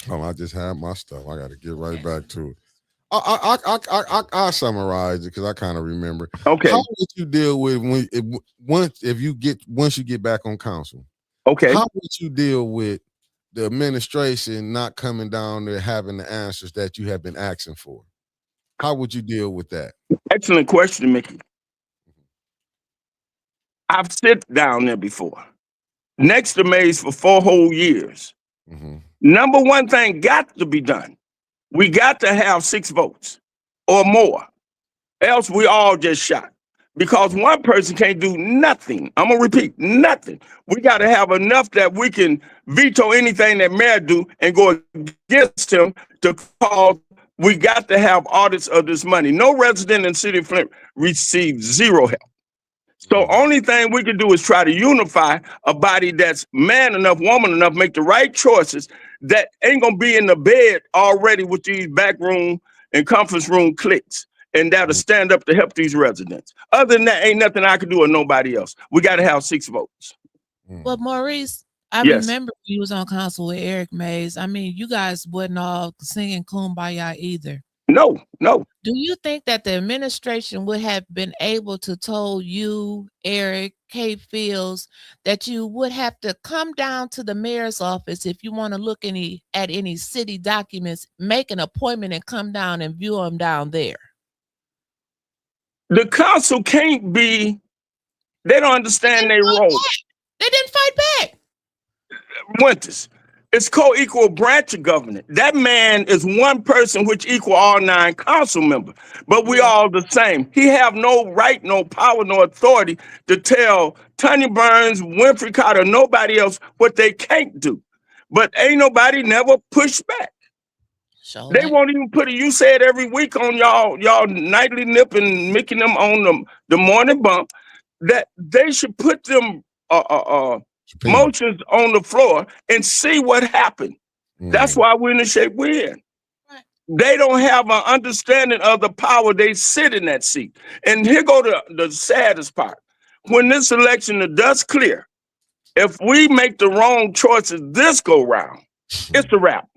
Oh, I just had my stuff. I got to get right back to it. I'll summarize it because I kind of remember. Okay. How would you deal with once you get back on council? Okay. How would you deal with the administration not coming down there having the answers that you have been asking for? How would you deal with that? Excellent question, Mickey. I've sit down there before, next to Mays for 4 whole years. Number one thing got to be done. We got to have 6 votes or more, else we all just shot, because one person can't do nothing. I'm gonna repeat, nothing. We got to have enough that we can veto anything that mayor do and go against him to call. We got to have audits of this money. No resident in the city of Flint received 0 help. So only thing we can do is try to unify a body that's man enough, woman enough, make the right choices, that ain't gonna be in the bed already with these backroom and conference room cliques, and that'll stand up to help these residents. Other than that, ain't nothing I can do or nobody else. We got to have 6 votes. Well, Maurice, I remember when you was on council with Eric Mays. I mean, you guys wasn't all singing Kumbaya either. No. Do you think that the administration would have been able to tell you, Eric, Kate Fields, that you would have to come down to the mayor's office if you want to look at any city documents, make an appointment and come down and view them down there? The council can't be, they don't understand their role. They didn't fight back. Winters, It's co-equal branch of government. That man is one person which equal all 9 council members, but we all the same. He have no right, no power, no authority to tell Tanya Burns, Winfrey Carter, nobody else what they can't do. But ain't nobody never pushed back. They won't even put it. You say it every week on y'all nightly nip and making them on the morning bump that they should put them motions on the floor and see what happened. That's why we're in the shape we're in. Right. They don't have an understanding of the power they sit in that seat. And here go the saddest part. When this election, the dust clear, if we make the wrong choices this go round, it's a wrap.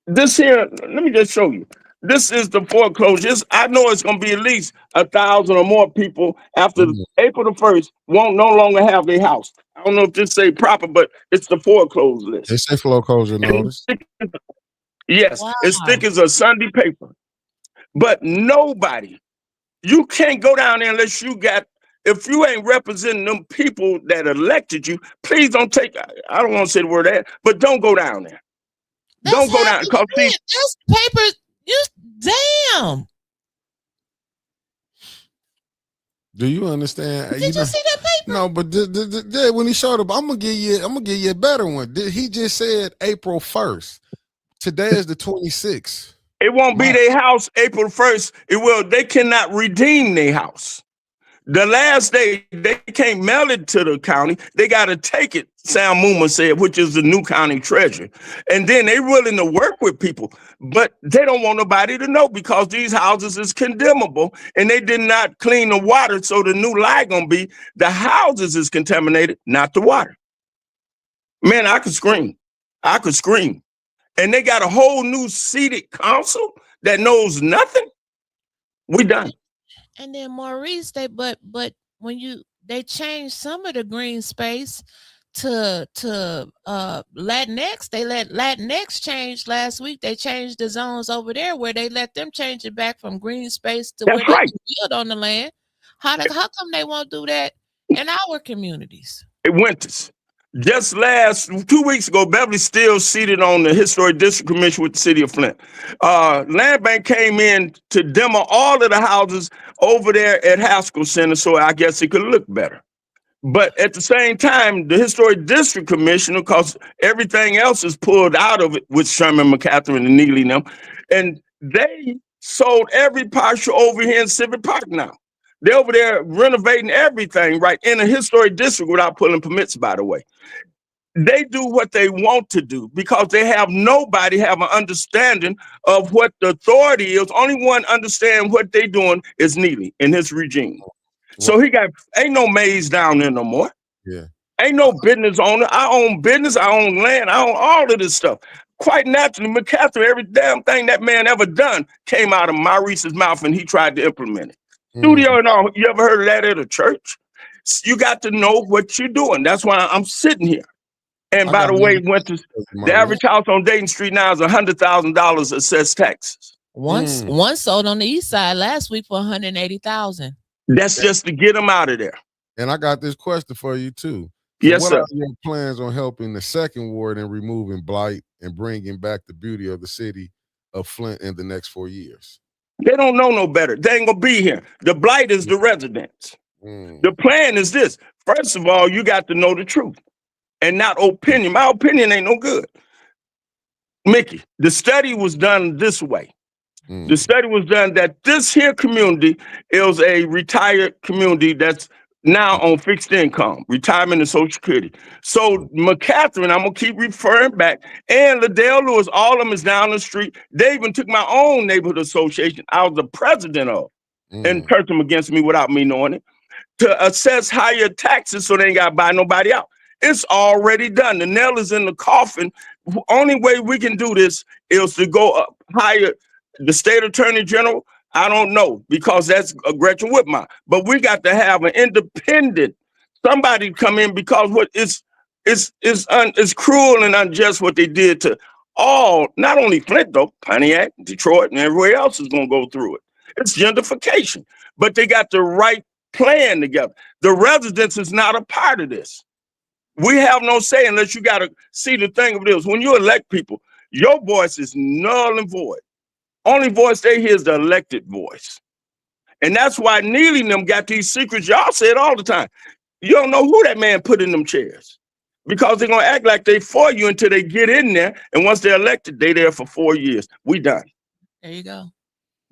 This here, let me just show you. This is the foreclosures. I know it's going to be at least 1,000 or more people after April the 1st won't no longer have their house. I don't know if this say proper, but it's the foreclosure list. They say foreclosure notice. Yes, wow. It's thick as a Sunday paper. But nobody, you can't go down there unless you got, if you ain't representing them people that elected you, please don't take, I don't want to say the word that, but don't go down there. Don't go down. This paper, damn. Do you understand? Did you see that paper? No, but when he showed up, I'm gonna give you a better one. He just said April 1st. Today is the 26th. It won't be their house April 1st. It will. They cannot redeem their house. The last day, they can't mail it to the county. They got to take it, Sam Muma said, which is the new county treasurer. And then they willing to work with people, but they don't want nobody to know because these houses is condemnable and they did not clean the water. So the new lie gonna be the houses is contaminated, not the water. Man, I could scream. I could scream. And they got a whole new seated council that knows nothing. We done. And then Maurice, but when they changed some of the green space to Latinx, they let Latinx change last week. They changed the zones over there where they let them change it back from green space to where they can build on the land. How come they won't do that in our communities? It went just 2 weeks ago, Beverly still seated on the Historic District Commission with the city of Flint. Land Bank came in to demo all of the houses over there at Haskell Center, so I guess it could look better. But at the same time, the Historic District Commission, because everything else is pulled out of it with Sherman McCatherine and Neely and them, and they sold every parcel over here in Civic Park now. They're over there renovating everything right in a historic district without pulling permits, by the way. They do what they want to do because they have nobody have an understanding of what the authority is. Only one understand what they doing is Neely in his regime. So ain't no maze down there no more. Yeah. Ain't no business owner. I own business, I own land, I own all of this stuff. Quite naturally, McCaffrey, every damn thing that man ever done came out of Maurice's mouth and he tried to implement it. Studio and all, you ever heard of that at a church? You got to know what you're doing. That's why I'm sitting here. And by the way, the average house on Dayton Street now is $100,000 assessed taxes. One sold on the east side last week for $180,000. That's just to get them out of there. And I got this question for you too. So yes, sir. What are your plans on helping the second ward and removing blight and bringing back the beauty of the city of Flint in the next 4 years? They don't know no better. They ain't gonna be here. The blight is the residents. The plan is this. First of all, you got to know the truth and not opinion. My opinion ain't no good. Mickey, the study was done this way. The study was done that this here community is a retired community that's now on fixed income, retirement and Social Security. So McCatherine, I'm gonna keep referring back, and Liddell Lewis, all of them is down the street. They even took my own neighborhood association I was the president of and turned them against me without me knowing it, to assess higher taxes so they ain't got to buy nobody out. It's already done. The nail is in the coffin. The only way we can do this is to go up higher. The state attorney general, I don't know, because that's Gretchen Whitmire. But we got to have an independent somebody come in, because what is cruel and unjust what they did to all, not only Flint though, Pontiac, Detroit, and everywhere else is gonna go through it. It's gentrification, but they got the right plan together. The residents is not a part of this. We have no say unless you got to see the thing of this. When you elect people, your voice is null and void. Only voice they hear is the elected voice. And that's why Neely and them got these secrets. Y'all say it all the time. You don't know who that man put in them chairs because they're going to act like they for you until they get in there. And once they're elected, they there for 4 years. We done. There you go.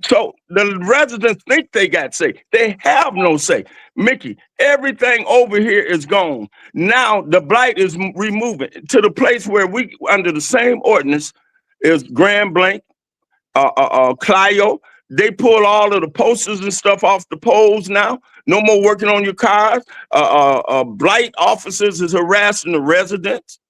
So the residents think they got say. They have no say. Mickey, everything over here is gone. Now the blight is removing to the place where we, under the same ordinance, is Grand Blanc, Clio. They pull all of the posters and stuff off the poles now. No more working on your cars. Blight officers is harassing the residents.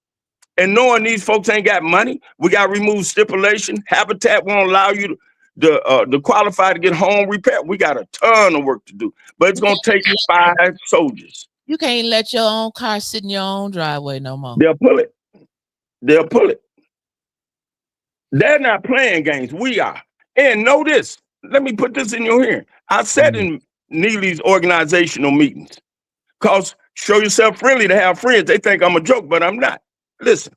And knowing these folks ain't got money, we got to remove stipulation. Habitat won't allow you to qualify to get home repair. We got a ton of work to do, but it's going to take 5 soldiers. You can't let your own car sit in your own driveway no more. They'll pull it. They'll pull it. They're not playing games. We are. And know this. Let me put this in your hearing. I said in Neely's organizational meetings, because show yourself friendly to have friends. They think I'm a joke, but I'm not. Listen,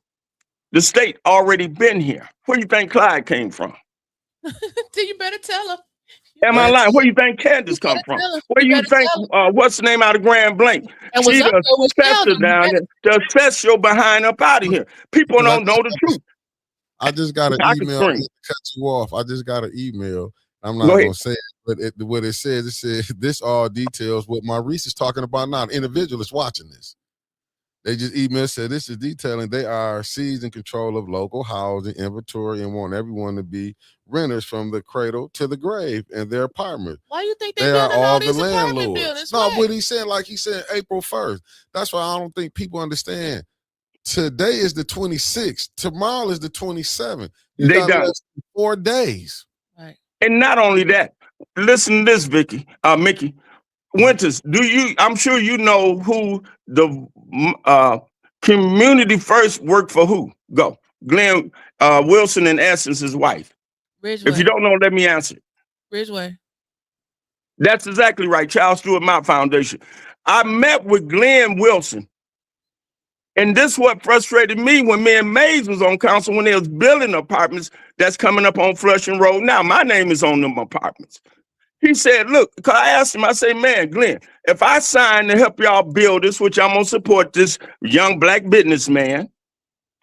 the state already been here. Where you think Clyde came from? You better tell him. Am I lying? Where you think Candace come from? Where you think, what's the name out of Grand Blanc? She the assessor down there. The assess your behind up out of here. People don't know the truth. I just got an email. To cut you off. I just got an email. I'm not going to say it, but what it says, this all details what Maurice is talking about now. An individual is watching this. They just emailed, said this is detailing they are seized in control of local housing inventory and want everyone to be renters from the cradle to the grave in their apartment. Why you think they are all the landlords? No, what he said, like he said, April 1st. That's why I don't think people understand. Today is the 26th. Tomorrow is the 27th. You got less than 4 days. Right. And not only that, listen to this, Mickey. Winters, I'm sure you know who the community first worked for who? Go. Glenn Wilson and Essence's wife. Ridgeway. If you don't know, let me answer it. Ridgeway. That's exactly right. Charles Stewart Mott Foundation. I met with Glenn Wilson. And this is what frustrated me when me and Mays was on council when they was building apartments that's coming up on Flushing Road. Now, my name is on them apartments. He said, look, because I asked him, I said, man, Glenn, if I sign to help y'all build this, which I'm going to support this young black businessman,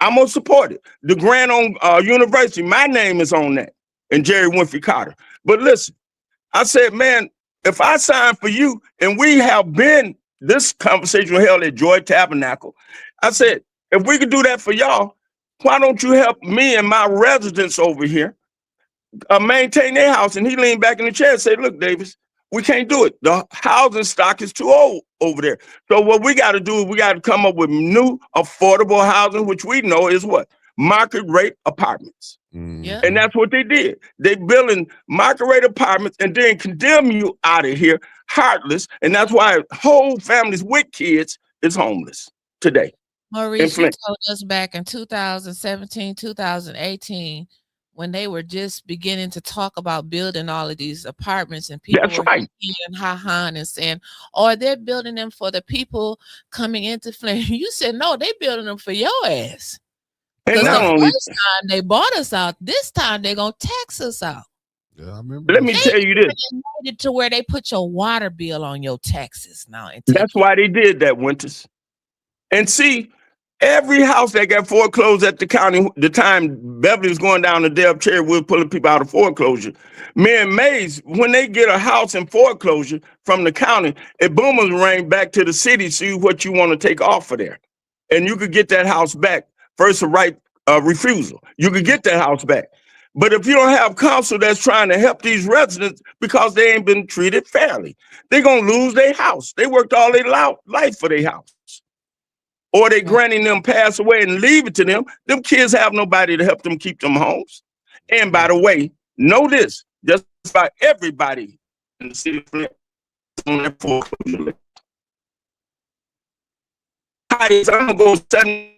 I'm going to support it. The grant on university, my name is on that, and Jerry Winfrey Carter. But listen, I said, man, if I sign for you, and we have been, this conversation was held at Joy Tabernacle, I said, if we could do that for y'all, why don't you help me and my residents over here maintain their house? And he leaned back in the chair and said, look, Davis, we can't do it. The housing stock is too old over there. So what we got to do is we got to come up with new affordable housing, which we know is what? Market rate apartments. Yeah. And that's what they did. They building market rate apartments and then condemn you out of here, heartless. And that's why whole families with kids is homeless today. Maurice, you told us back in 2017, 2018, when they were just beginning to talk about building all of these apartments, and people were ha-ha and saying, oh, they're building them for the people coming into Flint. You said, no, they're building them for your ass. Because the first time they bought us out, this time they're going to tax us out. Yeah, I remember. Let me tell you this. To where they put your water bill on your taxes now. That's why they did that, Winters. And see, every house that got foreclosed at the county, the time Beverly was going down the Deb Cherry Wood pulling people out of foreclosure. Me and Mays, when they get a house in foreclosure from the county, it boomerang back to the city, see what you want to take off of there. And you could get that house back. First of right refusal. You could get that house back. But if you don't have council that's trying to help these residents because they ain't been treated fairly, they're going to lose their house. They worked all their life for their house. Or they granting them pass away and leave it to them. Them kids have nobody to help them keep them homes. And by the way, know this, just about everybody in the city of Flint on that foreclosure list. I'm gonna go 7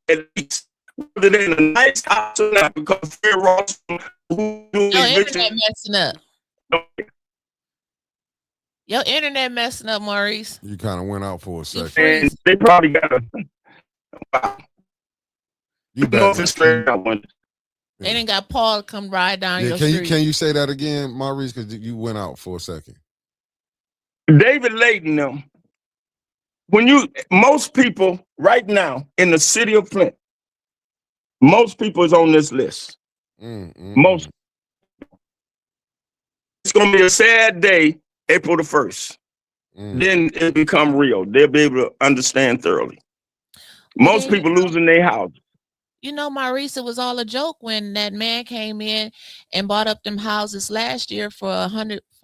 at least. Whether they're in a nice house or not, because Fred Ross, who your internet messing up. Your internet messing up, Maurice. You kind of went out for a second. And they probably got You back now. They didn't got Paul to come ride down your street. Street. Can you say that again, Maurice? Because you went out for a second. David Layton, them. Most people right now in the city of Flint, most people is on this list. Most. It's going to be a sad day, April the 1st. Then it become real. They'll be able to understand thoroughly. Most people losing their houses. You know, Maurice, it was all a joke when that man came in and bought up them houses last year for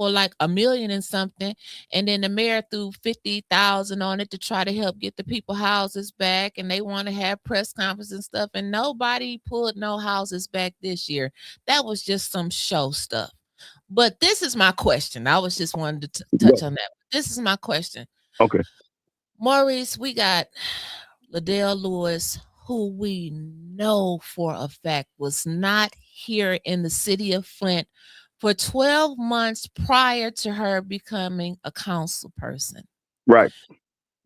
like $1 million and something, and then the mayor threw $50,000 on it to try to help get the people houses back, and they want to have press conferences and stuff, and nobody pulled no houses back this year. That was just some show stuff. But this is my question. I was just wanted to touch on that. This is my question. Okay, Maurice, we got Liddell Lewis, who we know for a fact was not here in the city of Flint for 12 months prior to her becoming a council person. Right.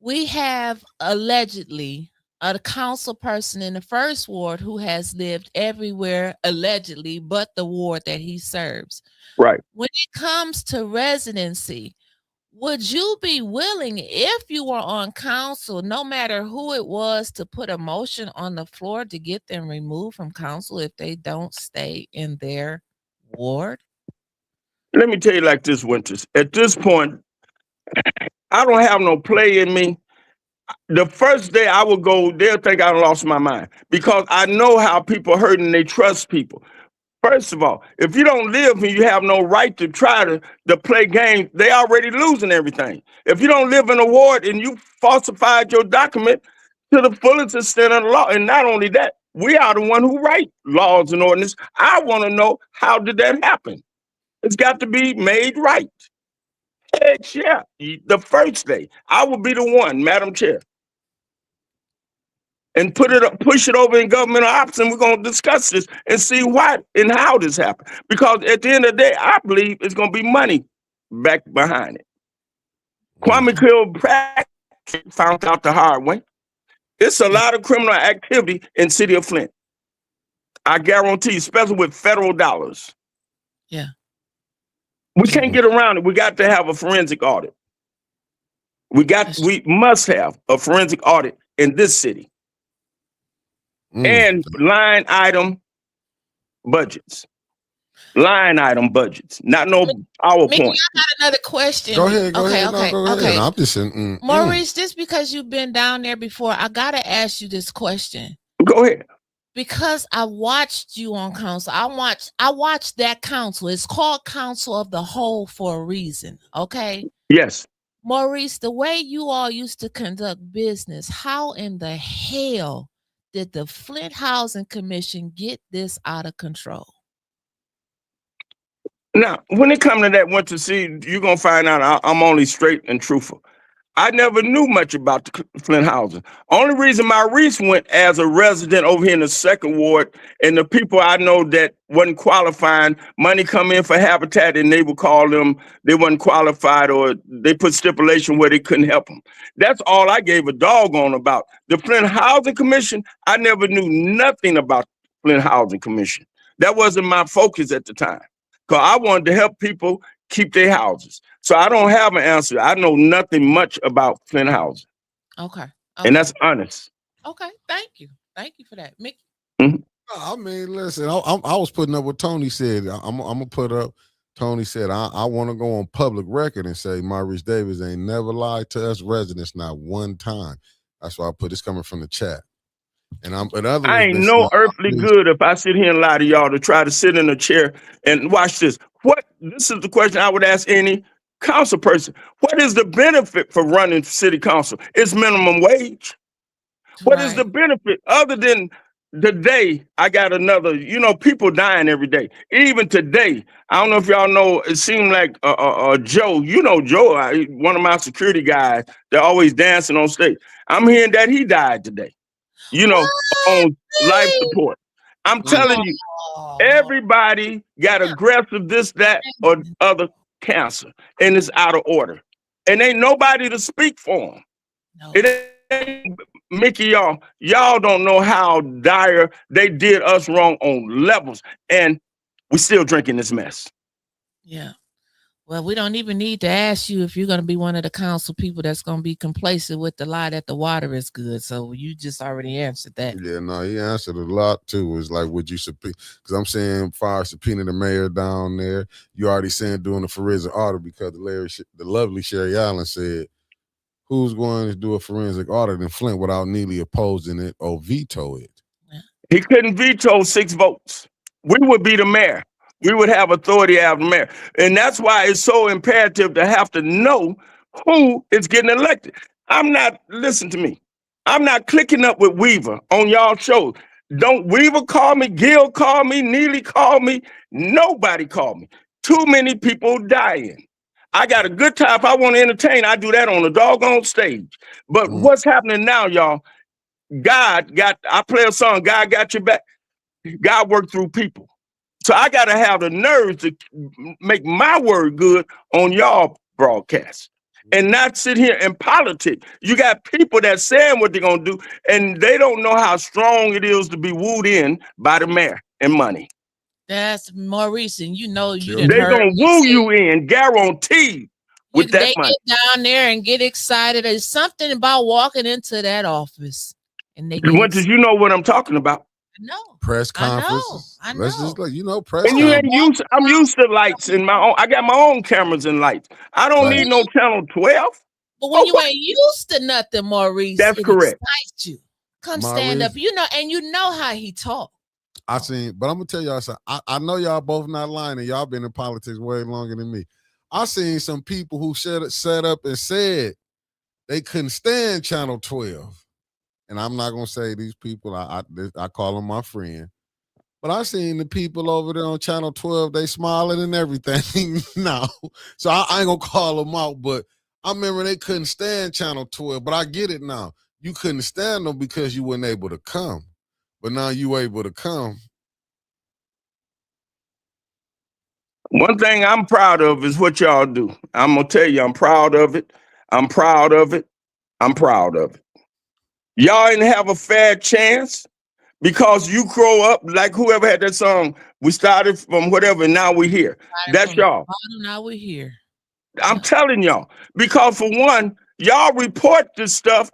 We have allegedly a council person in the first ward who has lived everywhere, allegedly, but the ward that he serves. Right. When it comes to residency, would you be willing, if you were on council, no matter who it was, to put a motion on the floor to get them removed from council if they don't stay in their ward? Let me tell you like this, Winters. At this point, I don't have no play in me. The first day I will go, they'll think I lost my mind because I know how people hurt and they trust people. First of all, if you don't live here, you have no right to try to play games. They already losing everything. If you don't live in a ward and you falsified your document to the fullest extent of the law, and not only that, we are the one who write laws and ordinances. I want to know, how did that happen? It's got to be made right. Head chair, the first day, I will be the one, Madam Chair, and push it over in governmental ops, and we're going to discuss this and see why and how this happened. Because at the end of the day, I believe it's going to be money back behind it. Kwame Kilpatrick found out the hard way. It's a lot of criminal activity in the city of Flint. I guarantee, especially with federal dollars. Yeah. We can't get around it. We got to have a forensic audit. We must have a forensic audit in this city. And line item budgets. Line item budgets. Not no PowerPoint. Mickey, I got another question. Go ahead. Okay. No, I'm just saying, Maurice, just because you've been down there before, I got to ask you this question. Go ahead. Because I watched you on council. I watched that council. It's called Council of the Whole for a reason. Okay. Yes. Maurice, the way you all used to conduct business, how in the hell did the Flint Housing Commission get this out of control? Now, when it comes to that, you're going to find out I'm only straight and truthful. I never knew much about the Flint housing. Only reason Maurice went as a resident over here in the second ward, and the people I know that wasn't qualifying, money come in for Habitat, and they would call them, they wasn't qualified, or they put stipulation where they couldn't help them. That's all I gave a doggone about. The Flint Housing Commission, I never knew nothing about the Flint Housing Commission. That wasn't my focus at the time, because I wanted to help people keep their houses. So I don't have an answer. I know nothing much about Flint housing. Okay. And that's honest. Okay. Thank you. Thank you for that, Mickey. I mean, listen, I was putting up what Tony said. I'm gonna put up. Tony said, I want to go on public record and say Maurice Davis ain't never lied to us residents, not one time. That's why I put this coming from the chat. And I ain't no earthly good if I sit here and lie to y'all to try to sit in a chair and watch this. This is the question I would ask any council person. What is the benefit for running city council? It's minimum wage. What is the benefit other than the day I got another, people dying every day. Even today, I don't know if y'all know, it seemed like Joe, Joe, one of my security guys, they're always dancing on stage. I'm hearing that he died today, on life support. I'm telling you, everybody got aggressive this, that, or other cancer, and it's out of order. And ain't nobody to speak for them. No. It ain't Mickey, y'all don't know how dire they did us wrong on levels, and we still drinking this mess. Yeah. Well, we don't even need to ask you if you're going to be one of the council people that's going to be complacent with the lie that the water is good. So you just already answered that. Yeah, no, he answered a lot too. It's like, would you subpoena? Because I'm saying, fire subpoena the mayor down there. You already saying doing a forensic audit because the lovely Sherry Allen said, who's going to do a forensic audit in Flint without Neely opposing it or veto it? He couldn't veto 6 votes. We would be the mayor. We would have authority as the mayor. And that's why it's so imperative to have to know who is getting elected. Listen to me. I'm not clicking up with Weaver on y'all show. Don't Weaver call me, Gil call me, Neely call me. Nobody call me. Too many people dying. I got a good time. If I want to entertain, I do that on the doggone stage. But what's happening now, y'all? I play a song, God got your back. God worked through people. So I got to have the nerves to make my word good on y'all broadcast and not sit here and politic. You got people that saying what they're going to do, and they don't know how strong it is to be wooed in by the mayor and money. That's Maurice, and you know you didn't They're going to woo you in, guaranteed, with that money. They get down there and get excited. There's something about walking into that office. And they you know what I'm talking about. No press conferences. I know. Let's just press. And you ain't used. I'm used to lights in my own. I got my own cameras and lights. I don't need no channel 12. But when you ain't used to nothing, Maurice, that's correct. Excites you. Come stand up. You know, and you know how he talk. I seen, but I'm gonna tell y'all something. I know y'all both not lying, and y'all been in politics way longer than me. I seen some people who set up and said they couldn't stand channel 12. And I'm not gonna say these people. I call them my friend, but I seen the people over there on channel 12. They smiling and everything now. So I ain't gonna call them out. But I remember they couldn't stand channel 12. But I get it now. You couldn't stand them because you weren't able to come. But now you able to come. One thing I'm proud of is what y'all do. I'm gonna tell you, I'm proud of it. I'm proud of it. I'm proud of it. Y'all didn't have a fair chance because you grow up like whoever had that song. We started from whatever, and now we're here. That's y'all. Now we're here. I'm telling y'all, because for one, y'all report this stuff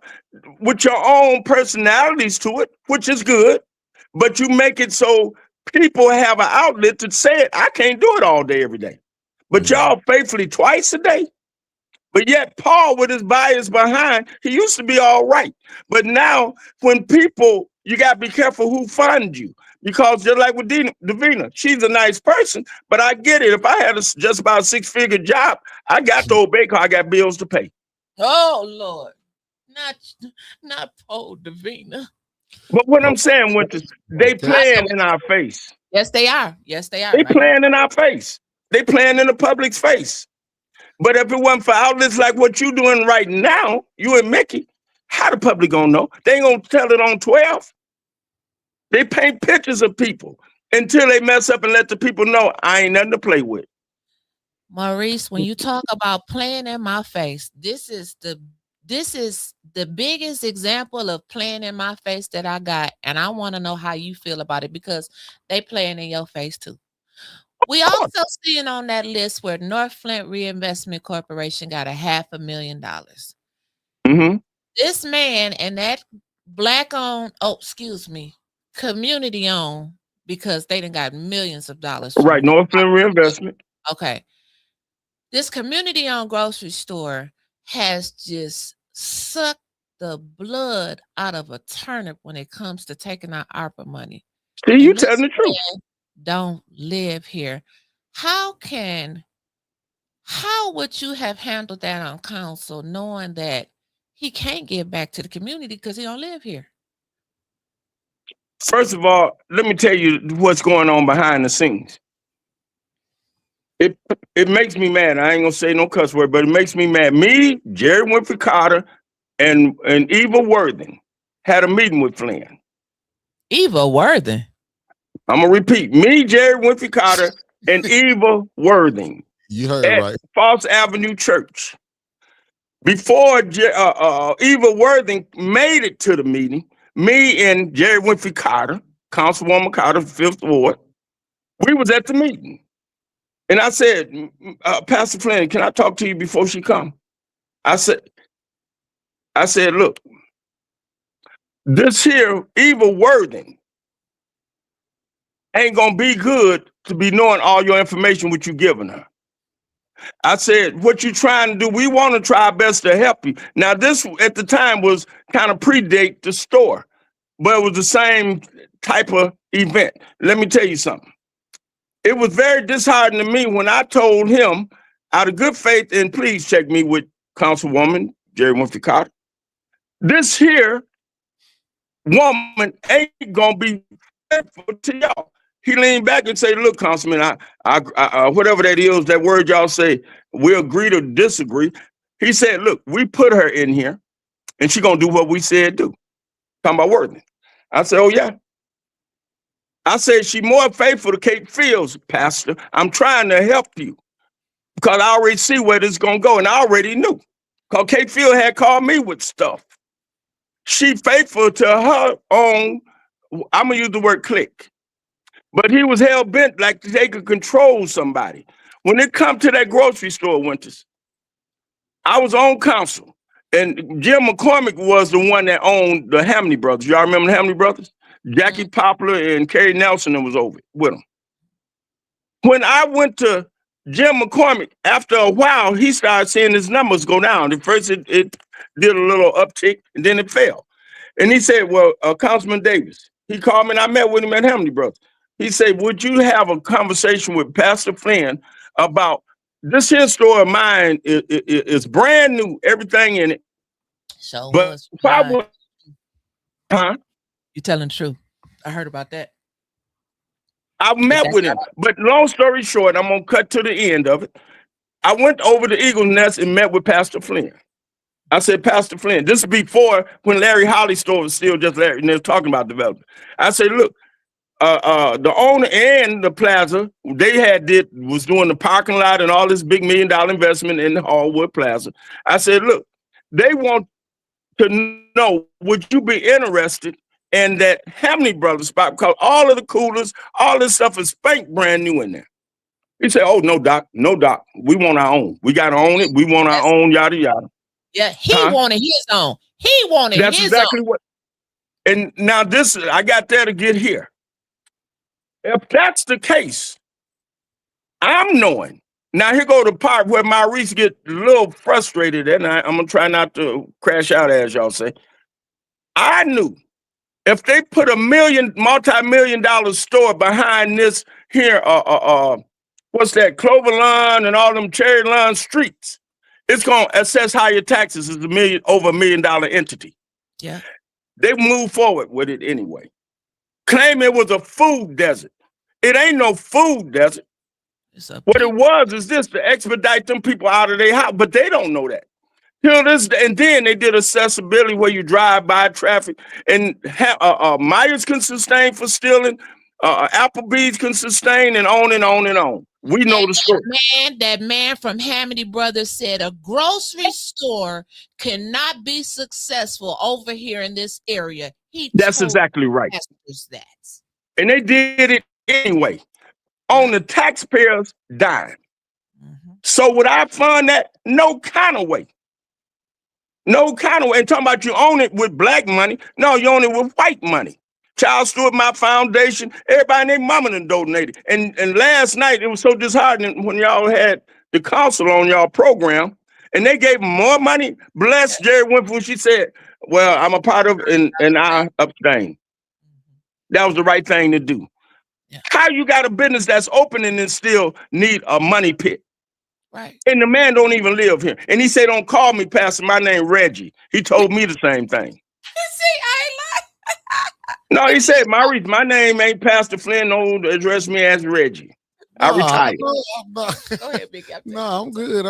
with your own personalities to it, which is good, but you make it so people have an outlet to say it. I can't do it all day, every day. But y'all faithfully twice a day. But yet Paul, with his bias behind, he used to be all right. But now when people, you got to be careful who funds you. Because just like with Davina, she's a nice person, but I get it. If I had just about a 6-figure job, I got to obey because I got bills to pay. Oh, Lord. Not Paul Davina. But what I'm saying, they playing in our face. Yes, they are. Yes, they are. They playing in our face. They playing in the public's face. But if it wasn't for outlets like what you doing right now, you and Mickey, how the public gonna know? They ain't gonna tell it on 12. They paint pictures of people until they mess up and let the people know I ain't nothing to play with. Maurice, when you talk about playing in my face, this is the biggest example of playing in my face that I got. And I want to know how you feel about it because they playing in your face too. We also seeing on that list where North Flint Reinvestment Corporation got $500,000. Mm-hmm. This man and that community owned, because they done got millions of dollars. Right, North Flint Reinvestment. Okay. This community owned grocery store has just sucked the blood out of a turnip when it comes to taking out ARPA money. See, you telling the truth. Don't live here. How would you have handled that on council, knowing that he can't give back to the community because he don't live here? First of all, let me tell you what's going on behind the scenes. It makes me mad. I ain't gonna say no cuss word, but it makes me mad. Me, Jerry Winfrey Carter, and Eva Worthing had a meeting with Flynn. Eva Worthing? I'm gonna repeat. Me, Jerry Winfrey Carter, and Eva Worthing. You heard it right. Falls Avenue Church. Before Eva Worthing made it to the meeting, me and Jerry Winfrey Carter, Councilwoman Carter, 5th Ward, we was at the meeting. And I said, Pastor Flynn, can I talk to you before she come? I said, look, this here Eva Worthing ain't gonna be good to be knowing all your information what you giving her. I said, what you trying to do, we want to try our best to help you. Now, this at the time was kind of predate the store, but it was the same type of event. Let me tell you something. It was very disheartening to me when I told him, out of good faith, and please check me with Councilwoman Jerry Winfrey Carter, this here woman ain't gonna be faithful to y'all. He leaned back and said, look, Councilman, I whatever that is, that word y'all say, we agree to disagree. He said, look, we put her in here and she gonna do what we said do. Talking about Worthing. I said, oh yeah. I said, she more faithful to Cape Fields, Pastor. I'm trying to help you because I already see where this is gonna go, and I already knew. Because Cape Field had called me with stuff. She faithful to her own, I'm gonna use the word click. But he was hell-bent like they could control somebody. When it come to that grocery store, Winters, I was on council, and Jim McCormick was the one that owned the Hamney brothers. Y'all remember the Hamney brothers? Jackie Poplar and Kerry Nelson was over with them. When I went to Jim McCormick, after a while, he started seeing his numbers go down. At first, it did a little uptick, and then it fell. And he said, well, Councilman Davis, he called me, and I met with him at Hamney brothers. He said, would you have a conversation with Pastor Flynn about this here store of mine is brand new, everything in it. So but if I would, you telling the truth. I heard about that. I met with him, but long story short, I'm gonna cut to the end of it. I went over to Eagle's Nest and met with Pastor Flynn. I said, Pastor Flynn, this is before when Larry Holly's store was still just Larry, and they were talking about development. I said, look, the owner and the plaza, was doing the parking lot and all this big $1 million investment in the Hallwood Plaza. I said, look, they want to know, would you be interested in that Hamney Brothers spot? Because all of the coolers, all this stuff is spank brand new in there. He said, oh, no, Doc, no, Doc. We want our own. We got to own it. We want our own, yada, yada. Yeah, he wanted his own. He wanted That's his exactly own. what. And now this, I got there to get here. If that's the case, I'm knowing. Now here go the part where Maurice get a little frustrated, and I'm gonna try not to crash out, as y'all say. I knew if they put a multi-million-dollar store behind this here, what's that, Clover Lawn and all them Cherry Lawn streets, it's gonna assess higher taxes as over $1 million entity. Yeah, they move forward with it anyway. Claim it was a food desert. It ain't no food desert. What it was is this to expedite them people out of their house, but they don't know that. Till this, and then they did accessibility where you drive by traffic, and Myers can sustain for stealing, Applebee's can sustain, and on and on and on. We know the story. That man from Hamney Brothers said a grocery store cannot be successful over here in this area. That's exactly right. That. And they did it anyway, on the taxpayers' dime. So would I fund that? No kind of way. No kind of way. And talking about you own it with black money. No, you own it with white money. Child Stewart, my foundation, everybody and their mama done donated. And last night, it was so disheartening when y'all had the council on y'all program, and they gave more money. Bless Jerry Winfrey, she said, well, I'm a part of it, and I abstain. That was the right thing to do. Yeah. How you got a business that's opening and still need a money pit? Right. And the man don't even live here. And he said, don't call me Pastor, my name Reggie. He told me the same thing. See, I ain't lying. No, he said, Maurice, my name ain't Pastor Flynn. Don't address me as Reggie. I retired. Go ahead, Big Captain. No, I'm good.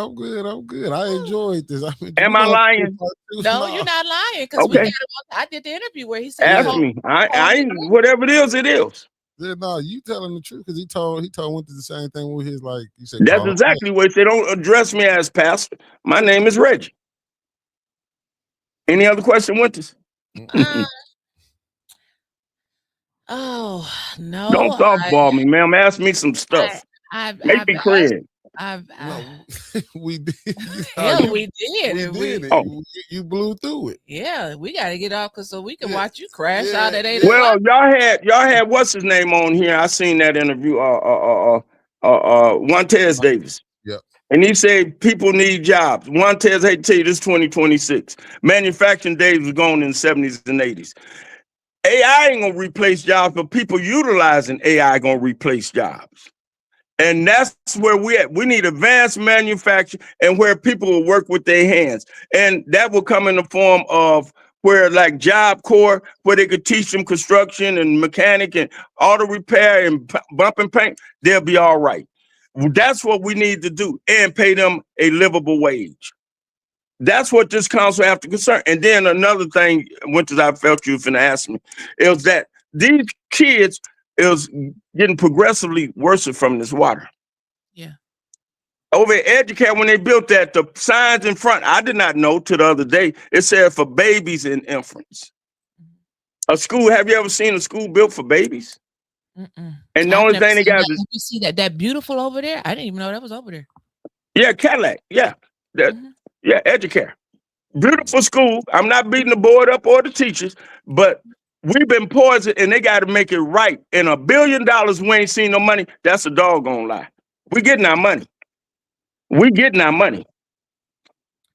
I enjoyed this. I mean, am I lying? No, you're not lying. Okay. I did the interview where he said, ask me. I ain't, whatever it is, it is. Yeah, no, you telling the truth because he told Winters the same thing with his, like you said. That's exactly what he said. Don't address me as Pastor. My name is Reggie. Any other question, Winters? Oh no! Don't softball me, ma'am. Ask me some stuff. Make me cringe. No, we did. Hell, we did. We did it. You blew through it. Yeah, we got to get off so we can watch you crash out at 8 Well, o'clock. y'all had what's his name on here? I seen that interview. Montez Davis. Yep. And he said people need jobs. Montez, I hate to tell you, this 2026. Manufacturing days was gone in the 70s and 80s. AI ain't gonna replace jobs, but people utilizing AI gonna replace jobs. And that's where we at. We need advanced manufacturing and where people will work with their hands. And that will come in the form of where like Job Corps, where they could teach them construction and mechanic and auto repair and bump and paint, they'll be all right. That's what we need to do and pay them a livable wage. That's what this council have to concern. And then another thing, Winters, I felt you finna ask me, is that these kids is getting progressively worse from this water. Yeah. Over at Educare, when they built that, the signs in front, I did not know till the other day, it said for babies and infants. A school, have you ever seen a school built for babies? And the only thing they got is, you see that beautiful over there? I didn't even know that was over there. Yeah, Cadillac. Yeah. Yeah, Educare. Beautiful school. I'm not beating the board up or the teachers, but we've been poisoned and they got to make it right. And $1 billion, we ain't seen no money. That's a doggone lie. We getting our money. We getting our money.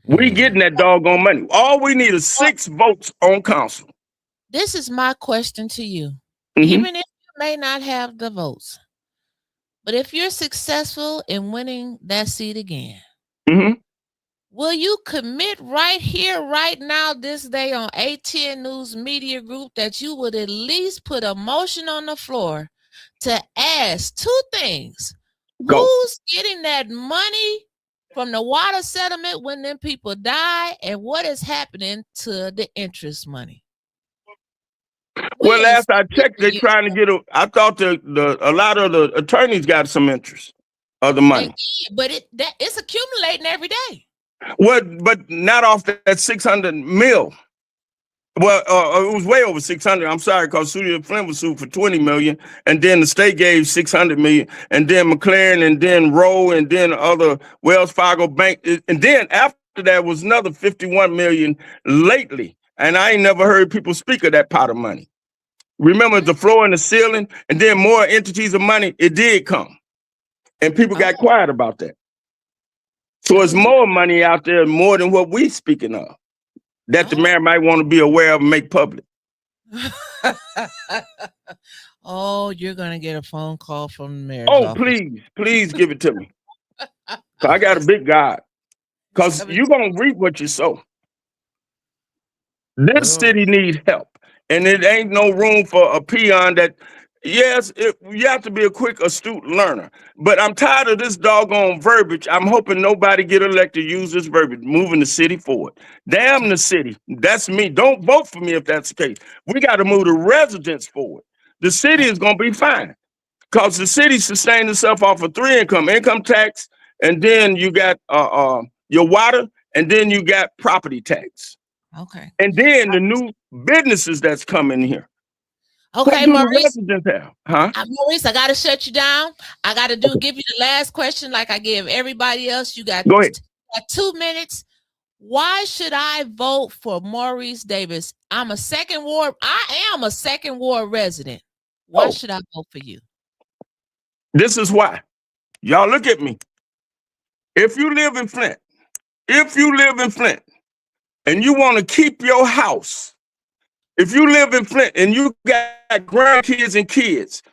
We getting that doggone money. All we need is 6 votes on council. This is my question to you. Even if you may not have the votes, but if you're successful in winning that seat again, will you commit right here, right now, this day on 810 News Media Group that you would at least put a motion on the floor to ask 2 things? Go. Who's getting that money from the water settlement when them people die, and what is happening to the interest money? Well, last I checked, they're trying to get I thought a lot of the attorneys got some interest of the money. But it's accumulating every day. Well, but not off that 600 mil. Well, it was way over 600. I'm sorry, because City of Flint was sued for 20 million, and then the state gave 600 million, and then McLaren, and then Roe, and then other Wells Fargo Bank, and then after that was another 51 million lately. And I ain't never heard people speak of that pot of money. Remember the floor and the ceiling, and then more entities of money. It did come, and people got quiet about that. So it's more money out there, more than what we speaking of, that the mayor might want to be aware of and make public. Oh, you're gonna get a phone call from the mayor's office. Please give it to me. I got a big God, because you're gonna reap what you sow. This city needs help, and it ain't no room for a peon that. Yes, you have to be a quick, astute learner. But I'm tired of this doggone verbiage. I'm hoping nobody get elected, use this verbiage, moving the city forward. Damn the city. That's me. Don't vote for me if that's the case. We got to move the residents forward. The city is going to be fine, because the city sustains itself off of 3 income tax, and then you got your water, and then you got property tax. Okay. And then the new businesses that's coming here. Okay, Maurice. Maurice, I gotta shut you down. I gotta give you the last question, like I give everybody else. You got 2 minutes. Why should I vote for Maurice Davis? I am a second ward resident. Why should I vote for you? This is why. Y'all look at me. If you live in Flint, and you want to keep your house. If you live in Flint and you got grandkids and kids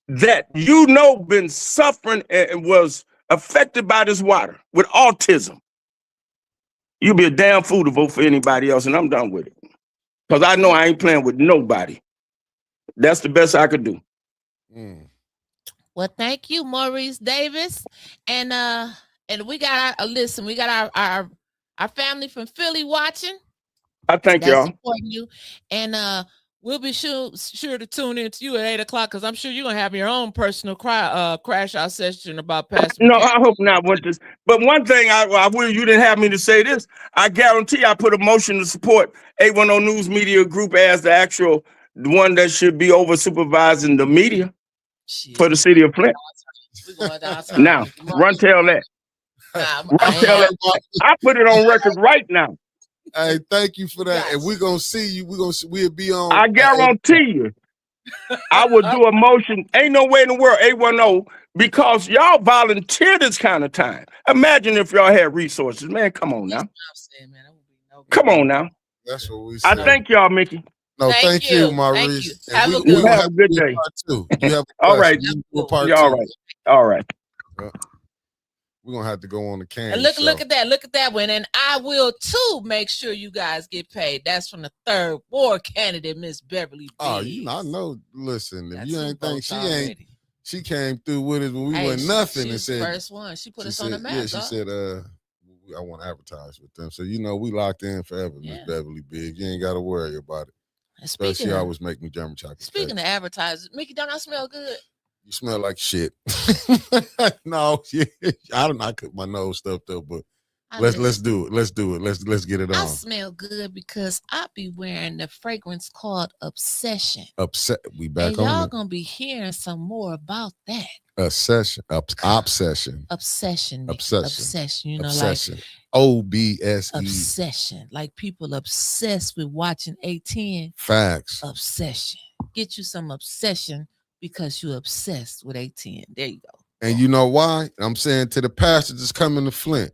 that been suffering and was affected by this water with autism, you'll be a damn fool to vote for anybody else, and I'm done with it. Because I know I ain't playing with nobody. That's the best I could do. Well, thank you, Maurice Davis. And we got we got our family from Philly watching. I thank y'all. Supporting you. And We'll be sure to tune in to you at 8 o'clock because I'm sure you're gonna have your own personal crash out session about Pastor. No, I hope not. But one thing I will, you didn't have me to say this. I guarantee I put a motion to support 810 News Media Group as the one that should be over supervising the media for the city of Flint. We're going downtown. Now, run tell that. I put it on record right now. Hey, thank you for that. And we're gonna see you. We'll be on. I guarantee you, I will do a motion. Ain't no way in the world 810 because y'all volunteer this kind of time. Imagine if y'all had resources, man. Come on now. Come on now. That's what we say. I thank y'all, Mickey. No, thank you, Maurice. Have a good day. Too. You have all right. All right. We're gonna have to go on the can. And look at that one. And I will too make sure you guys get paid. That's from the 3rd ward candidate, Miss Beverly. Oh, I know. Listen, if you ain't think she came through with us when we went nothing and said first one. She put us on the map. Yeah, she said, I want to advertise with them. So we locked in forever, Miss Beverly Big. You ain't gotta worry about it. Especially she always make me German chocolate. Speaking of advertisers, Mickey, don't I smell good? You smell like shit. No, I cut my nose stuffed up, but let's do it. Let's do it. Let's get it on. I smell good because I be wearing the fragrance called Obsession. We back and on y'all it. Gonna be hearing some more about that. Obsession. Obsession. You know, obsession. Like OBSE. Obsession. Like people obsessed with watching 810. Facts. Obsession. Get you some obsession. Because you're obsessed with 810. There you go. And you know why? I'm saying to the pastors that's coming to Flint,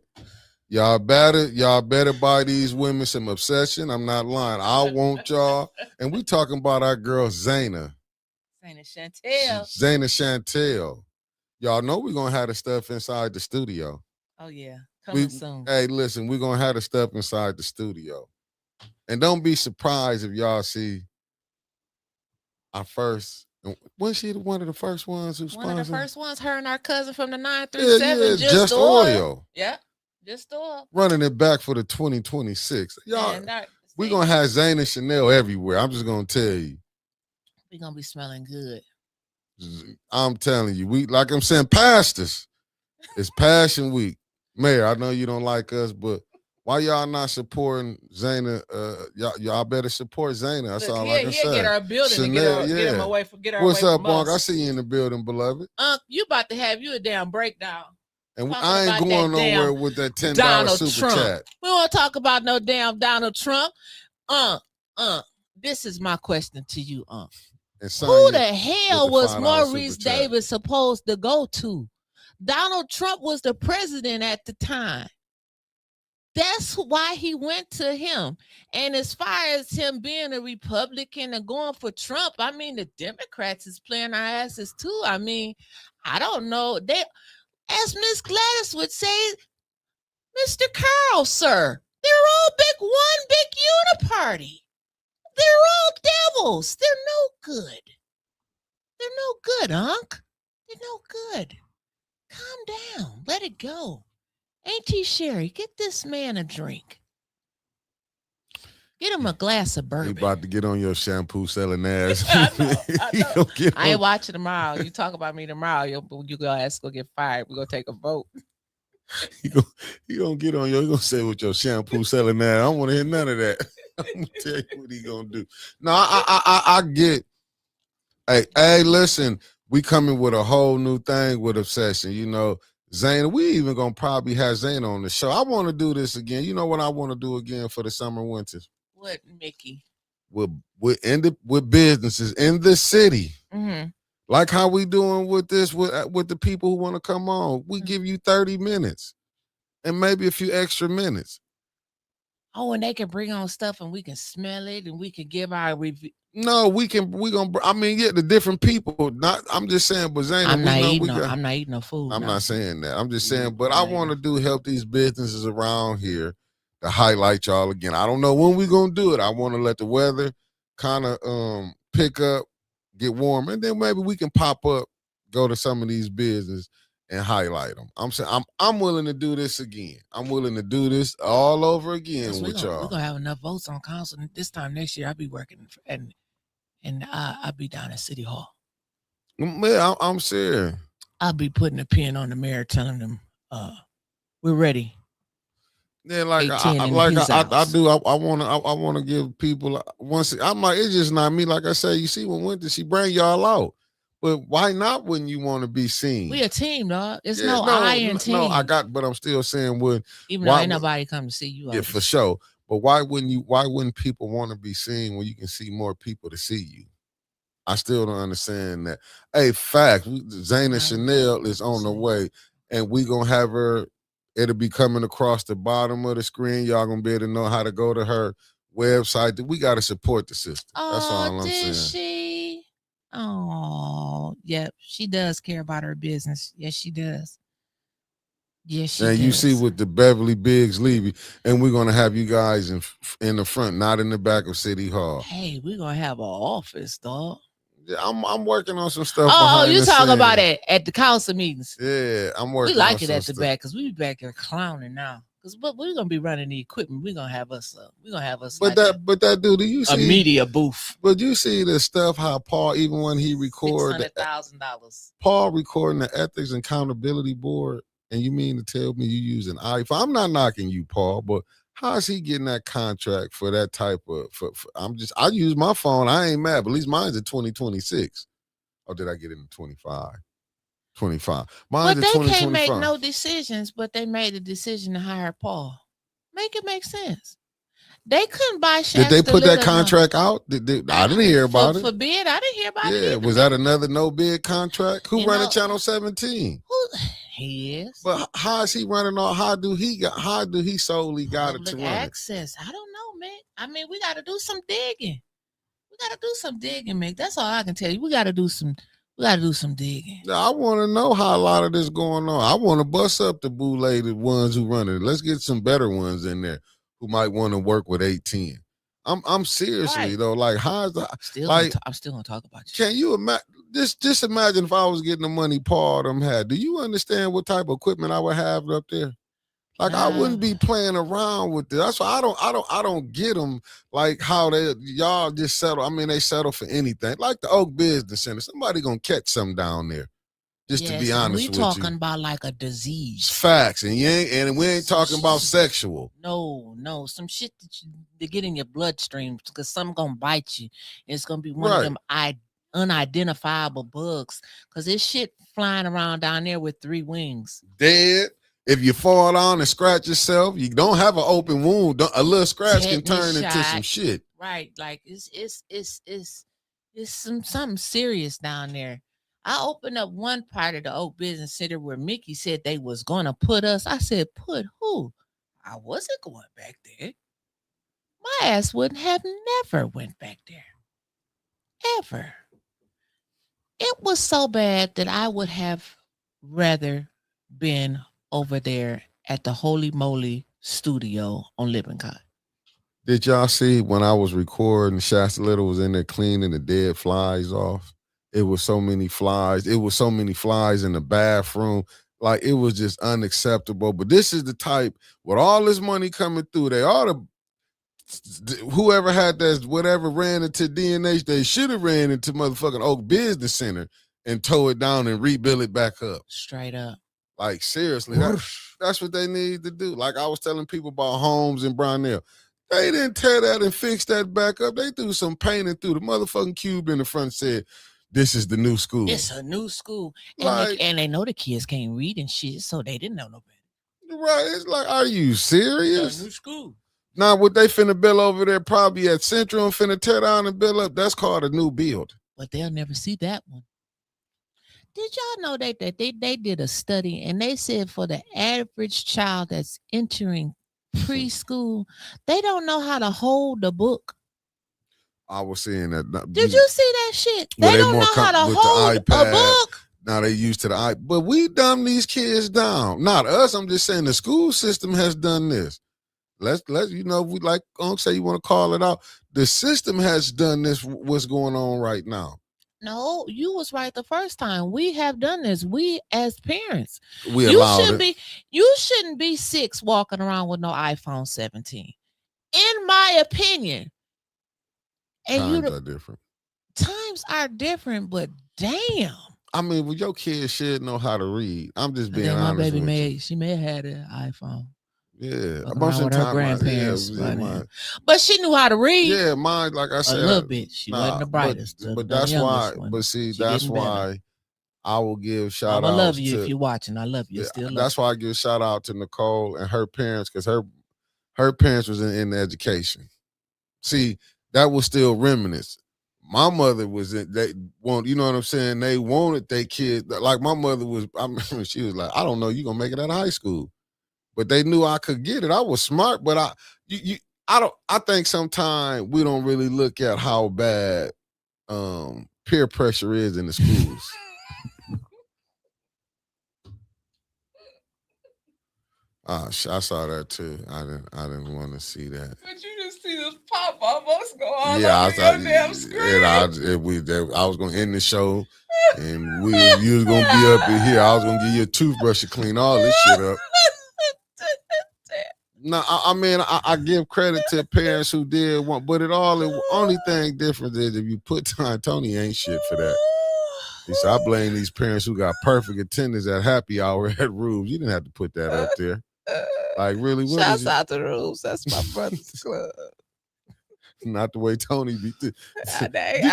y'all better buy these women some obsession. I'm not lying. I want y'all. And we talking about our girl Zayna. Zayna Chantel. Y'all know we're going to have the stuff inside the studio. Oh, yeah. Coming soon. Hey, listen, we're going to have the stuff inside the studio. And don't be surprised if y'all see our first... Was she one of the first ones who sponsored? One of the first ones, her and our cousin from the 937. Yeah, Just Oil. Yeah, Just Oil. Running it back for the 2026. Y'all, we're going to have Zayna Chanel everywhere. I'm just going to tell you. We're going to be smelling good. I'm telling you. Like I'm saying, pastors, it's Passion Week. Mayor, I know you don't like us, but why y'all not supporting Zayna? Y'all better support Zayna. That's all I can say. Get her a building Chanel, and get him away from get her. What's away up, from Bonk? us. I see you in the building, beloved. You about to have you a damn breakdown. And I ain't going nowhere with that $10 Donald super Trump. chat. We won't talk about no damn Donald Trump. This is my question to you, Who the hell was Maurice Davis supposed to go to? Donald Trump was the president at the time. That's why he went to him. And as far as him being a Republican and going for Trump, I mean, the Democrats is playing our asses too. I mean, I don't know. They, as Miss Gladys would say, Mr. Carl, sir, they're all one big uniparty. They're all devils. They're no good. They're no good, Unc. They're no good. Calm down. Let it go. Auntie Sherry, get this man a drink. Get him a glass of bourbon. You about to get on your shampoo selling ass. I know. I ain't watching tomorrow. You talk about me tomorrow, you guys go get fired. We're gonna take a vote. He gonna get on you. He gonna say with your shampoo selling ass. I don't want to hear none of that. I'm gonna tell you what he gonna do. No, I get. Hey, listen. We coming with a whole new thing with Obsession. You know, Zayna, we even gonna probably have Zayna on the show. I want to do this again. You know what I want to do again for the summer winters? What, Mickey? With businesses in the city. Mm-hmm. Like how we doing with this with the people who want to come on. We give you 30 minutes and maybe a few extra minutes. Oh, and they can bring on stuff and we can smell it and we can give our review. No, the different people. I'm just saying, but Zayna, I'm not eating no food. I'm not saying that. I'm just saying, but I want to help these businesses around here to highlight y'all again. I don't know when we're gonna do it. I want to let the weather kind of pick up, get warm, and then maybe we can pop up, go to some of these businesses and highlight them. I'm saying I'm willing to do this again. I'm willing to do this all over again with y'all. We're gonna have enough votes on council this time next year. I'll be working and and I'll be down at City Hall. Man, I'm serious. I'll be putting a pin on the mayor, telling them, we're ready. Yeah, like I do. I want to give people once. I'm like, it's just not me. Like I say, you see, when Winter, she bring y'all out, but why not when you want to be seen? We a team, dog. It's I in team. No, but I'm still saying even though ain't nobody come to see you. Yeah, for sure. But why wouldn't people want to be seen when you can see more people to see you? I still don't understand that. Hey, fact, Zayna Chanel is on the way, and we gonna have her. It'll be coming across the bottom of the screen. Y'all gonna be able to know how to go to her website. We got to support the sister. That's all I'm saying. She? Oh, yeah, she does care about her business. Yes, she does. Yes, she does. And you see with the Beverly Biggs Levy, and we're gonna have you guys in the front, not in the back of City Hall. Hey, we're gonna have an office, dog. Yeah, I'm working on some stuff. Oh, you talking about it at the council meetings? Yeah, I'm working. We like it at the back because we be back here clowning now. Because we're gonna be running the equipment. We're gonna have us. But that dude, do you see a media booth? But you see the stuff how Paul, even when he recorded $600,000, Paul recording the Ethics and Accountability Board, and you mean to tell me you use an iPhone? I'm not knocking you, Paul, but how is he getting that contract for that type of? I use my phone. I ain't mad, but at least mine's in 2026. Or did I get it in 25? 25. Mine's but in they can't make no decisions. But they made the decision to hire Paul. Make it make sense. They couldn't buy Shaq. Did they put that contract out? I didn't hear about it. For bid, I didn't hear about it. Yeah, was that another no bid contract? Who running Channel 17? He is. But how is he running on? How do he solely got it to run access? I don't know, man. I mean, we got to do some digging. Mick. That's all I can tell you. We got to do some digging. I want to know how a lot of this going on. I want to bust up the bootleg ones who run it. Let's get some better ones in there who might want to work with 810. I'm seriously though, like how's the I'm still gonna talk about you. Can you imagine? Just imagine if I was getting the money Paul them had. Do you understand what type of equipment I would have up there? Like I wouldn't be playing around with this. That's why I don't get them like how y'all just settle. I mean, they settle for anything. Like the Oak Business Center. Somebody gonna catch something down there. Just to be honest with you. We talking about like a disease. It's facts, and we ain't talking about sexual. No, some shit that get in your bloodstream because something gonna bite you. It's gonna be one of them unidentifiable bugs because this shit flying around down there with 3 wings. Dead. If you fall down and scratch yourself, you don't have an open wound. A little scratch can turn into some shit. Right, like it's something serious down there. I opened up one part of the Oak Business Center where Mickey said they was gonna put us. I said, put who? I wasn't going back there. My ass wouldn't have never went back there. Ever. It was so bad that I would have rather been over there at the Holy Moly studio on Lippincott. Did y'all see when I was recording, Shasta Little was in there cleaning the dead flies off? It was so many flies. It was so many flies in the bathroom. Like it was just unacceptable. But this is the type, with all this money coming through, they ought to, whoever had that, whatever ran into DNH, they should have ran into motherfucking Oak Business Center and tow it down and rebuild it back up. Straight up. Like seriously, that's what they need to do. Like I was telling people about Holmes and Brownell. They didn't tear that and fix that back up. They threw some painting through the motherfucking cube in the front, said, this is the new school. It's a new school. And they know the kids can't read and shit, so they didn't know no better. Right. It's like, are you serious? It's a new school. Now, what they finna build over there probably at Central and finna tear down and build up, that's called a new build. But they'll never see that one. Did y'all know that they did a study and they said for the average child that's entering preschool, they don't know how to hold the book. I was saying that. Did you see that shit? They don't know how to hold a book. Now they used to the iPad. But we dumb these kids down. Not us. I'm just saying the school system has done this. Let's we like Unc say you want to call it out. The system has done this, what's going on right now. No, you was right the first time. We have done this. We as parents. You shouldn't be 6 walking around with no iPhone 17. In my opinion. And times are different. times are different, but damn. I mean, well, your kids should know how to read. I'm just being honest. My baby with you. she may have had an iPhone. Yeah, a bunch of her grandparents, but she knew how to read. Yeah, mine, like I said, a little bit. She wasn't the brightest, but that's why. One. But see, that's why better. I will give shout outs. I love you if you're watching. I love you. Still, that's why I give shout out to Nicole and her parents, because her parents was in education. See, that was still remnants. My mother was in. They want, you know what I'm saying. They wanted their kids. Like my mother was. I mean, she was like, I don't know, you gonna make it out of high school. But they knew I could get it. I was smart, but I think sometimes we don't really look at how bad peer pressure is in the schools. I saw that too. I didn't want to see that. But you just see this pop almost go on over your damn screen. I was gonna end the show, and you was gonna be up in here. I was gonna give you a toothbrush to clean all this shit up. No, I mean, I give credit to parents who did want, but the only thing different is if you put time, Tony ain't shit for that. He said, I blame these parents who got perfect attendance at happy hour at Rubes. You didn't have to put that up there. Like, really? Shouts out to Rubes. That's my brother's club. Not the way Tony be. You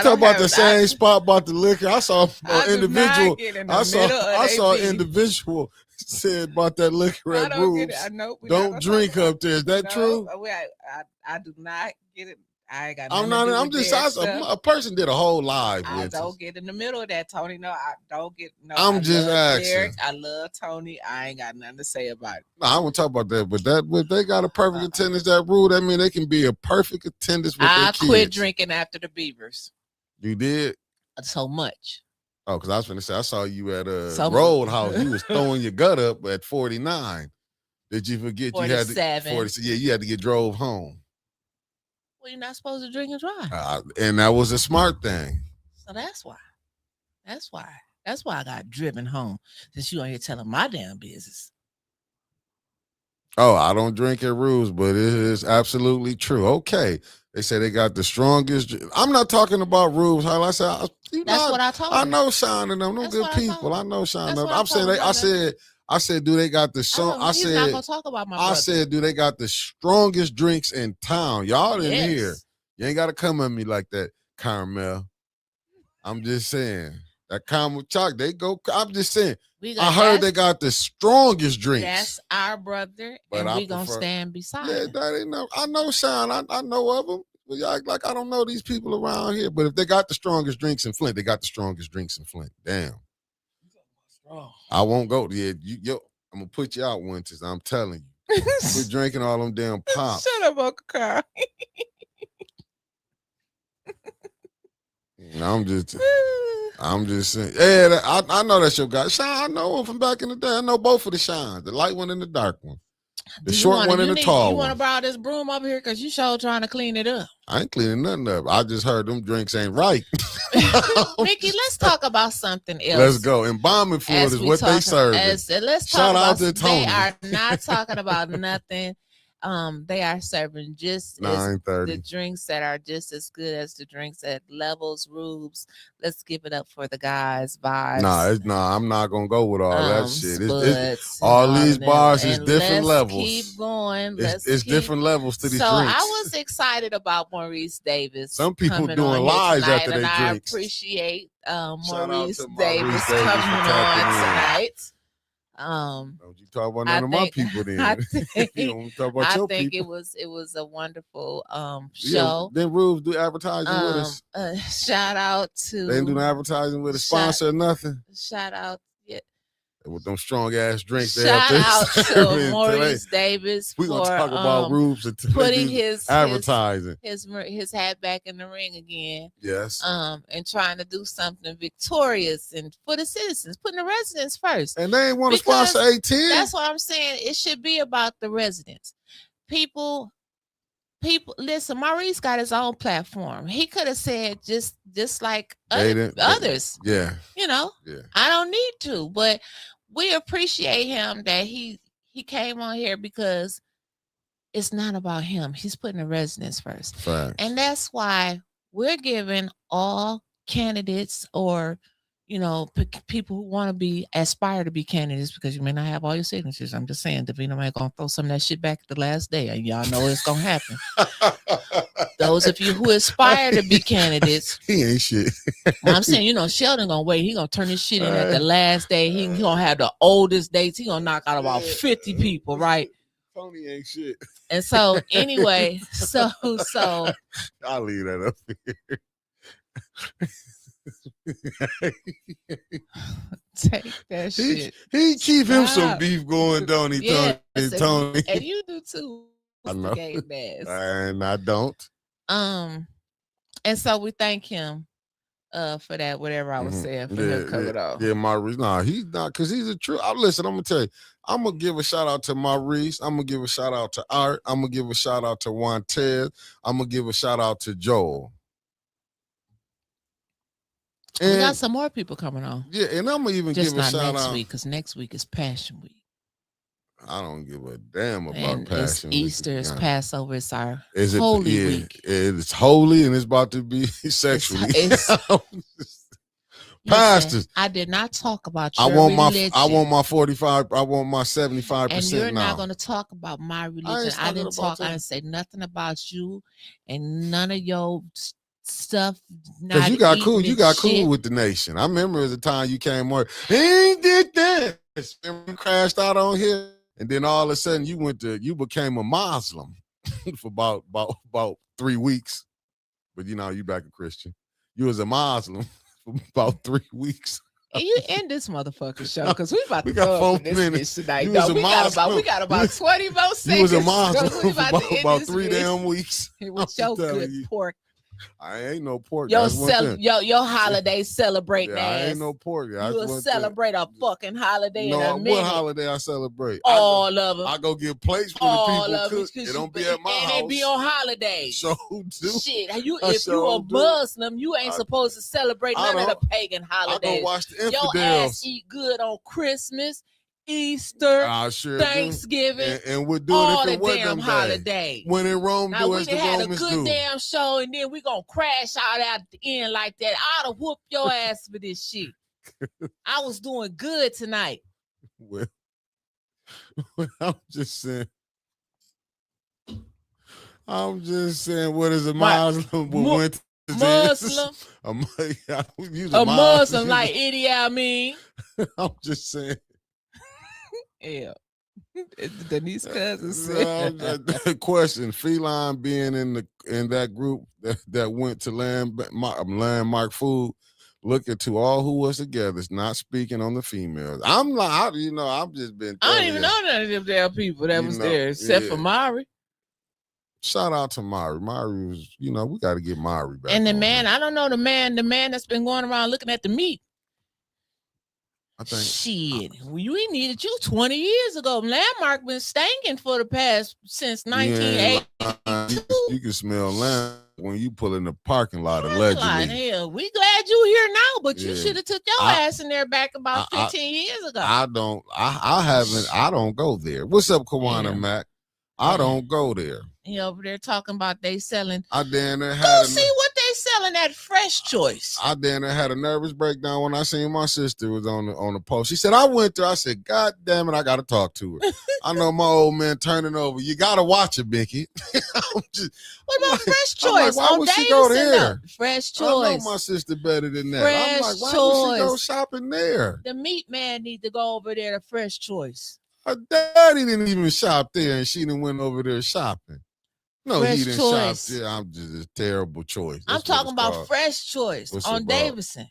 talk about the same spot about the liquor. I saw an individual. I saw an individual said about that liquor at Rubes. Don't drink up there. Is that true? I do not get it. I ain't got. I'm just. A person did a whole live. I don't get in the middle of that, Tony. No, I don't get. No, I'm just asking. Derek, I love Tony. I ain't got nothing to say about it. No, I won't talk about that. But if they got a perfect attendance, that rule, that mean they can be a perfect attendance with their kids. I quit drinking after the Beavers. You did? So much. Oh, because I was going to say, I saw you at a Roadhouse. You was throwing your gut up at 49. Did you forget 47. You had to 40? Yeah, you had to get drove home. Well, you're not supposed to drink and drive. And that was a smart thing. So that's why. That's why I got driven home, since you on here telling my damn business. Oh, I don't drink at Rubes, but it is absolutely true. Okay. They say they got the strongest. I'm not talking about Rubes. How I said, that's what I told you. I know Sean and them. Them good people. I know Sean and them. I said, do they got the song? I said, not gonna talk about my brother. I said, do they got the strongest drinks in town? Y'all didn't hear. You ain't got to come at me like that, Caramel. I'm just saying. That caramel chocolate, they go. I'm just saying. I heard they got the strongest drinks. That's our brother, but and we gonna stand beside him. That ain't no. I know Sean. I know of them. But y'all act like I don't know these people around here. But if they got the strongest drinks in Flint, they got the strongest drinks in Flint. Damn. I won't go. Yeah, I'm gonna put you out, Winters. I'm telling you. We're drinking all them damn pops. Shut up, Uncle Carl. I'm just saying. Yeah, I know that's your guy. Sean, I know him from back in the day. I know both of the Seans, the light one and the dark one. The short one and the tall one. You want to borrow this broom over here? Because you sure trying to clean it up. I ain't cleaning nothing up. I just heard them drinks ain't right. Mickey, let's talk about something else. Let's go. Embalming fluid is what they serve. Let's talk about Tony. They are not talking about nothing. They are serving just the drinks that are just as good as the drinks at Levels, Rubes. Let's give it up for the guys' vibes. Nah, I'm not gonna go with all that shit. It's all these bars is different levels. Keep going. It's different levels to these drinks. I was excited about Maurice Davis. Some people doing lives after they drink. I appreciate Maurice Davis coming on tonight. Don't you talk about none of my people then. I think it was a wonderful show. Then Rubes do advertising with us. Shout out to they didn't do no advertising with a sponsor or nothing. Shout out, yeah. With them strong ass drinks. Shout out to Maurice Davis. We're gonna talk about Rubes and putting his advertising. His hat back in the ring again. Yes. And trying to do something victorious and for the citizens, putting the residents first. And they ain't want to sponsor 810. That's what I'm saying. It should be about the residents. People, listen, Maurice got his own platform. He could have said just like others. Yeah. You know, I don't need to, but we appreciate him that he came on here because it's not about him. He's putting the residents first. Facts. And that's why we're giving all candidates or, people who want to aspire to be candidates, because you may not have all your signatures. I'm just saying, Davina might gonna throw some of that shit back at the last day, and y'all know it's gonna happen. Those of you who aspire to be candidates, he ain't shit. I'm saying, Sheldon gonna wait. He gonna turn his shit in at the last day. He gonna have the oldest dates. He gonna knock out about 50 people, right? Tony ain't shit. And so anyway, so I'll leave that up here. Take that shit. He keep him some beef going, don't he, Tony? And you do too. I know. And I don't. And so we thank him for that, whatever I was saying, for him coming off. Yeah, Maurice. Nah, he's not, because he's a true. Listen, I'm gonna tell you, I'm gonna give a shout out to Maurice. I'm gonna give a shout out to Art. I'm gonna give a shout out to Juantez. I'm gonna give a shout out to Joel. And, we got some more people coming on. Yeah, and I'm gonna even just give a shout out next week, because next week is Passion Week. I don't give a damn about and Passion Week. Easter, it's Passover, it's our Is holy week. It's holy and it's about to be sexually. Pastors, I did not talk about your religion. I want my 45. I want my 75%. And you're now. not going to talk about my religion. I didn't talk. I didn't say nothing about you and none of your stuff. Because you got cool. You got cool with the nation. I remember at the time you came on. He did that. And we crashed out on here, and then all of a sudden you became a Muslim for about 3 weeks. But you back a Christian. You was a Muslim for about 3 weeks. And you end this motherfucking show, because we about to got 4 minutes tonight. We got about 20 more seconds. You was a Muslim for about 3 damn weeks. With your good pork. I ain't no pork. Your holiday celebrating ass. I ain't no pork. You will celebrate a fucking holiday in a minute. What holiday I celebrate? All of them. I go get plates for the people cook. It don't be at my house. And it be on holidays. So do. Shit, if you a Muslim, you ain't supposed to celebrate none of the pagan holidays. I go watch the infidels. Your ass eat good on Christmas, Easter, Thanksgiving, and we'll do all it if it the damn holidays. When in Rome, now, do as the Romans do. We had a good damn show, and then we gonna crash out at the end like that. I'd have whooped your ass for this shit. I was doing good tonight. Well, I'm just saying. What is a Muslim? Muslim. A Muslim like Idi Amin. I'm just saying. Yeah. Denise cousin said. Question: Feline being in that group that went to landmark food, looking to all who was together, not speaking on the females. I'm like, I've just been. I don't even know none of them damn people that was there except for Mari. Shout out to Mari. Mari was, we got to get Mari back. And the man, I don't know the man that's been going around looking at the meat. I think shit, we needed you 20 years ago. Landmark been stinking for the past since 1980. You can smell land when you pull in the parking lot allegedly. Hell, we glad you here now, but you should have took your ass in there back about 15 years ago. I don't go there. What's up, Kawana Mac? I don't go there. He over there talking about they selling. Go see what they selling at Fresh Choice. I had a nervous breakdown when I seen my sister was on the post. She said, I went there. I said, God damn it, I got to talk to her. I know my old man turning over. You got to watch it, Binky. What about Fresh Choice? Why would she go there? Fresh Choice. I know my sister better than that. I'm like, why would she go shopping there? The meat man need to go over there to Fresh Choice. Her daddy didn't even shop there, and she didn't went over there shopping. No, Fresh he didn't Choice. shop there. I'm just a terrible choice. I'm talking about Fresh Choice on Davidson.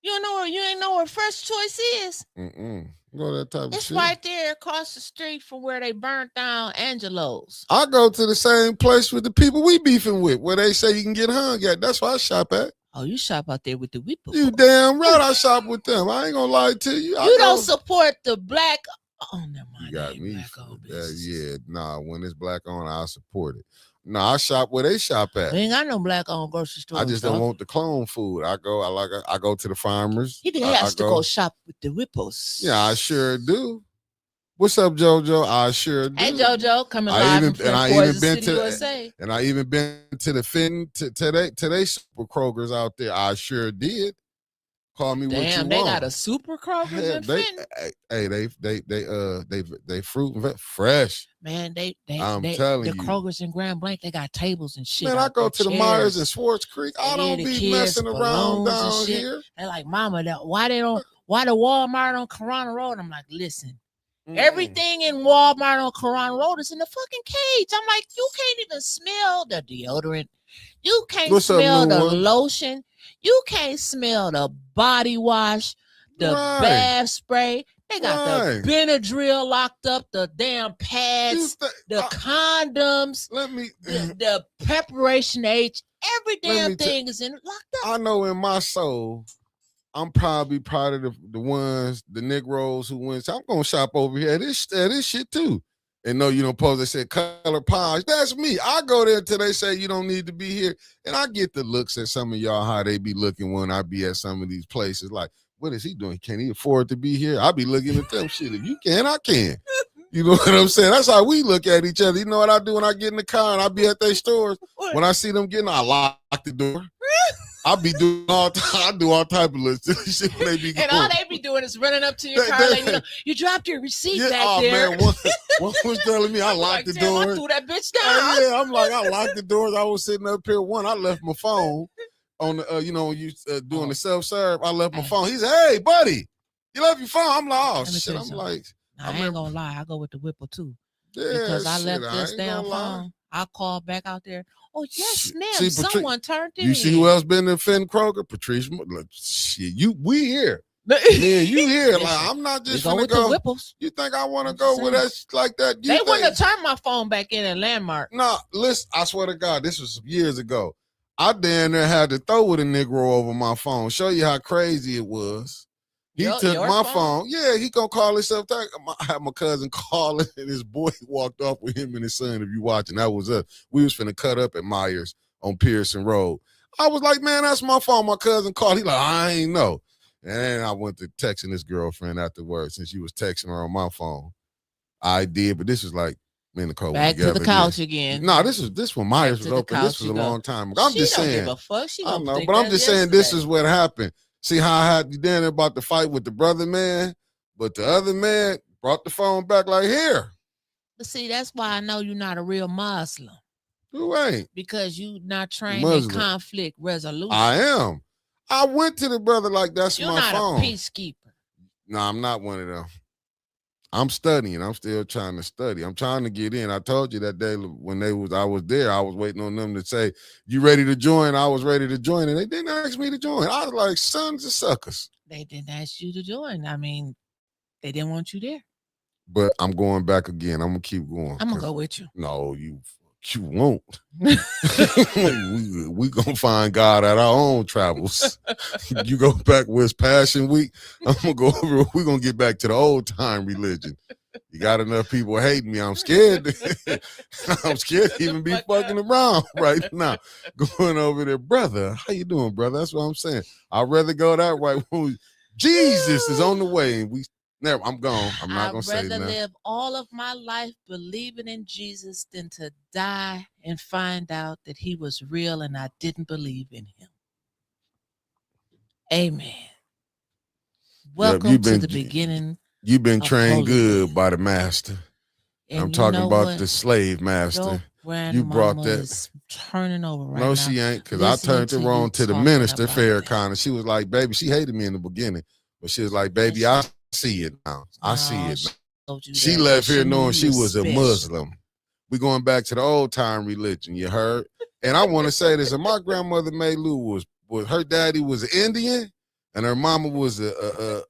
You ain't know where Fresh Choice is? Go that type of shit. It's right there across the street from where they burnt down Angelo's. I go to the same place with the people we beefing with, where they say you can get hung at. That's where I shop at. Oh, you shop out there with the Whipple. You damn right I shop with them. I ain't gonna lie to you. You don't support the black. Oh, never mind. You got me. When it's black on, I'll support it. No, I shop where they shop at. We ain't got no black on grocery store. I just don't want the clone food. I go to the farmers. He has to go shop with the Whipples. Yeah, I sure do. What's up, JoJo? I sure do. Hey, JoJo, coming live from Poison City, USA. And I even been to the today Super Krogers out there. I sure did. Call me what you want. Damn, they got a Super Kroger's in Fenton. Hey, they fruit and fresh. Man, I'm telling you, the Kroger's in Grand Blanc, they got tables and shit. Man, I go to the Myers and Swartz Creek. I don't be messing around down here. They're like, Mama, why the Walmart on Corona Road? I'm like, listen. Everything in Walmart on Corona Road is in the fucking cage. I'm like, you can't even smell the deodorant. You can't smell the lotion. You can't smell the body wash, the bath spray. They got the Benadryl locked up, the damn pads, the condoms, the preparation H. Every damn thing is in locked up. I know in my soul, I'm probably proud of the Negroes who went. I'm gonna shop over here at this shit too. And no, you don't pose. They said color polish. That's me. I go there until they say you don't need to be here. And I get the looks at some of y'all how they be looking when I be at some of these places. Like, what is he doing? Can he afford to be here? I be looking at them shit. If you can, I can. You know what I'm saying? That's how we look at each other. You know what I do when I get in the car and I be at their stores? When I see them getting, I lock the door. I be doing I do all type of shit when they be going. And all they be doing is running up to your car, like, you dropped your receipt back there. Man, one was telling me I locked the door. I threw that bitch down. Yeah, I'm like, I locked the doors. I was sitting up here. I left my phone on the, doing the self-serve. I left my phone. He said, "Hey, buddy, you left your phone." I'm like, "Oh shit." I'm like, I ain't gonna lie. I go with the Whipple too. Yeah, because I left this damn phone. I called back out there. Oh, yes, ma'am. See, someone turned in. You see who else been in Fenton Kroger? Patrice. Shit, we here. Yeah, you here. Like, I'm not just gonna go. You think I want to go with that like that? They wouldn't have turned my phone back in at Landmark. No, listen, I swear to God, this was years ago. I damn near had to throw with a Negro over my phone. Show you how crazy it was. He took my phone. Yeah, he gonna call himself. I had my cousin calling, and his boy walked off with him and his son. If you watching, that was us. We was finna cut up at Myers on Pearson Road. I was like, man, that's my phone. My cousin called. He like, I ain't know. And then I went to texting his girlfriend afterwards since she was texting her on my phone. I did, but this was like me and Nicole back to the couch again. No, this when Myers was open. This was a long time ago. I'm just saying. Give a fuck. She I know, but I'm just saying this is what happened. See how I had you then about the fight with the brother man, but the other man brought the phone back like, here. But see, that's why I know you're not a real Muslim. Who ain't? Because you not trained in conflict resolution. I am. I went to the brother like, that's my phone. You're not a peacekeeper. No, I'm not one of them. I'm studying. I'm still trying to study. I'm trying to get in. I told you that day when I was there, I was waiting on them to say, you ready to join? I was ready to join, and they didn't ask me to join. I was like, sons of suckers. They didn't ask you to join. I mean, they didn't want you there. But I'm going back again. I'm going to keep going. I'm going to go with you. No, you won't. we gonna find God at our own travels. You go back where it's Passion Week. I'm gonna go over. We're gonna get back to the old time religion. You got enough people hating me. I'm scared. I'm scared to even be fucking around right now. Going over there, brother. How you doing, brother? That's what I'm saying. I'd rather go that way. Jesus is on the way, and I'm gone. I'm not going to say that. I'd rather live all of my life believing in Jesus than to die and find out that he was real and I didn't believe in him. Amen. Welcome to the beginning. You've been trained good by the master. And I'm talking about the slave master. You brought that. Is turning over right now. No, she ain't, because I turned it wrong to the minister, Farrakhan. She was like, baby, she hated me in the beginning. But she was like, baby, I see it now. I see it now. She left here knowing she was a Muslim. We going back to the old time religion, you heard? And I want to say this, and my grandmother Maylu was her daddy was an Indian and her mama was a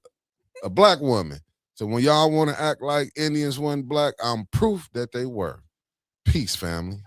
black woman. So when y'all want to act like Indians weren't black, I'm proof that they were. Peace, family.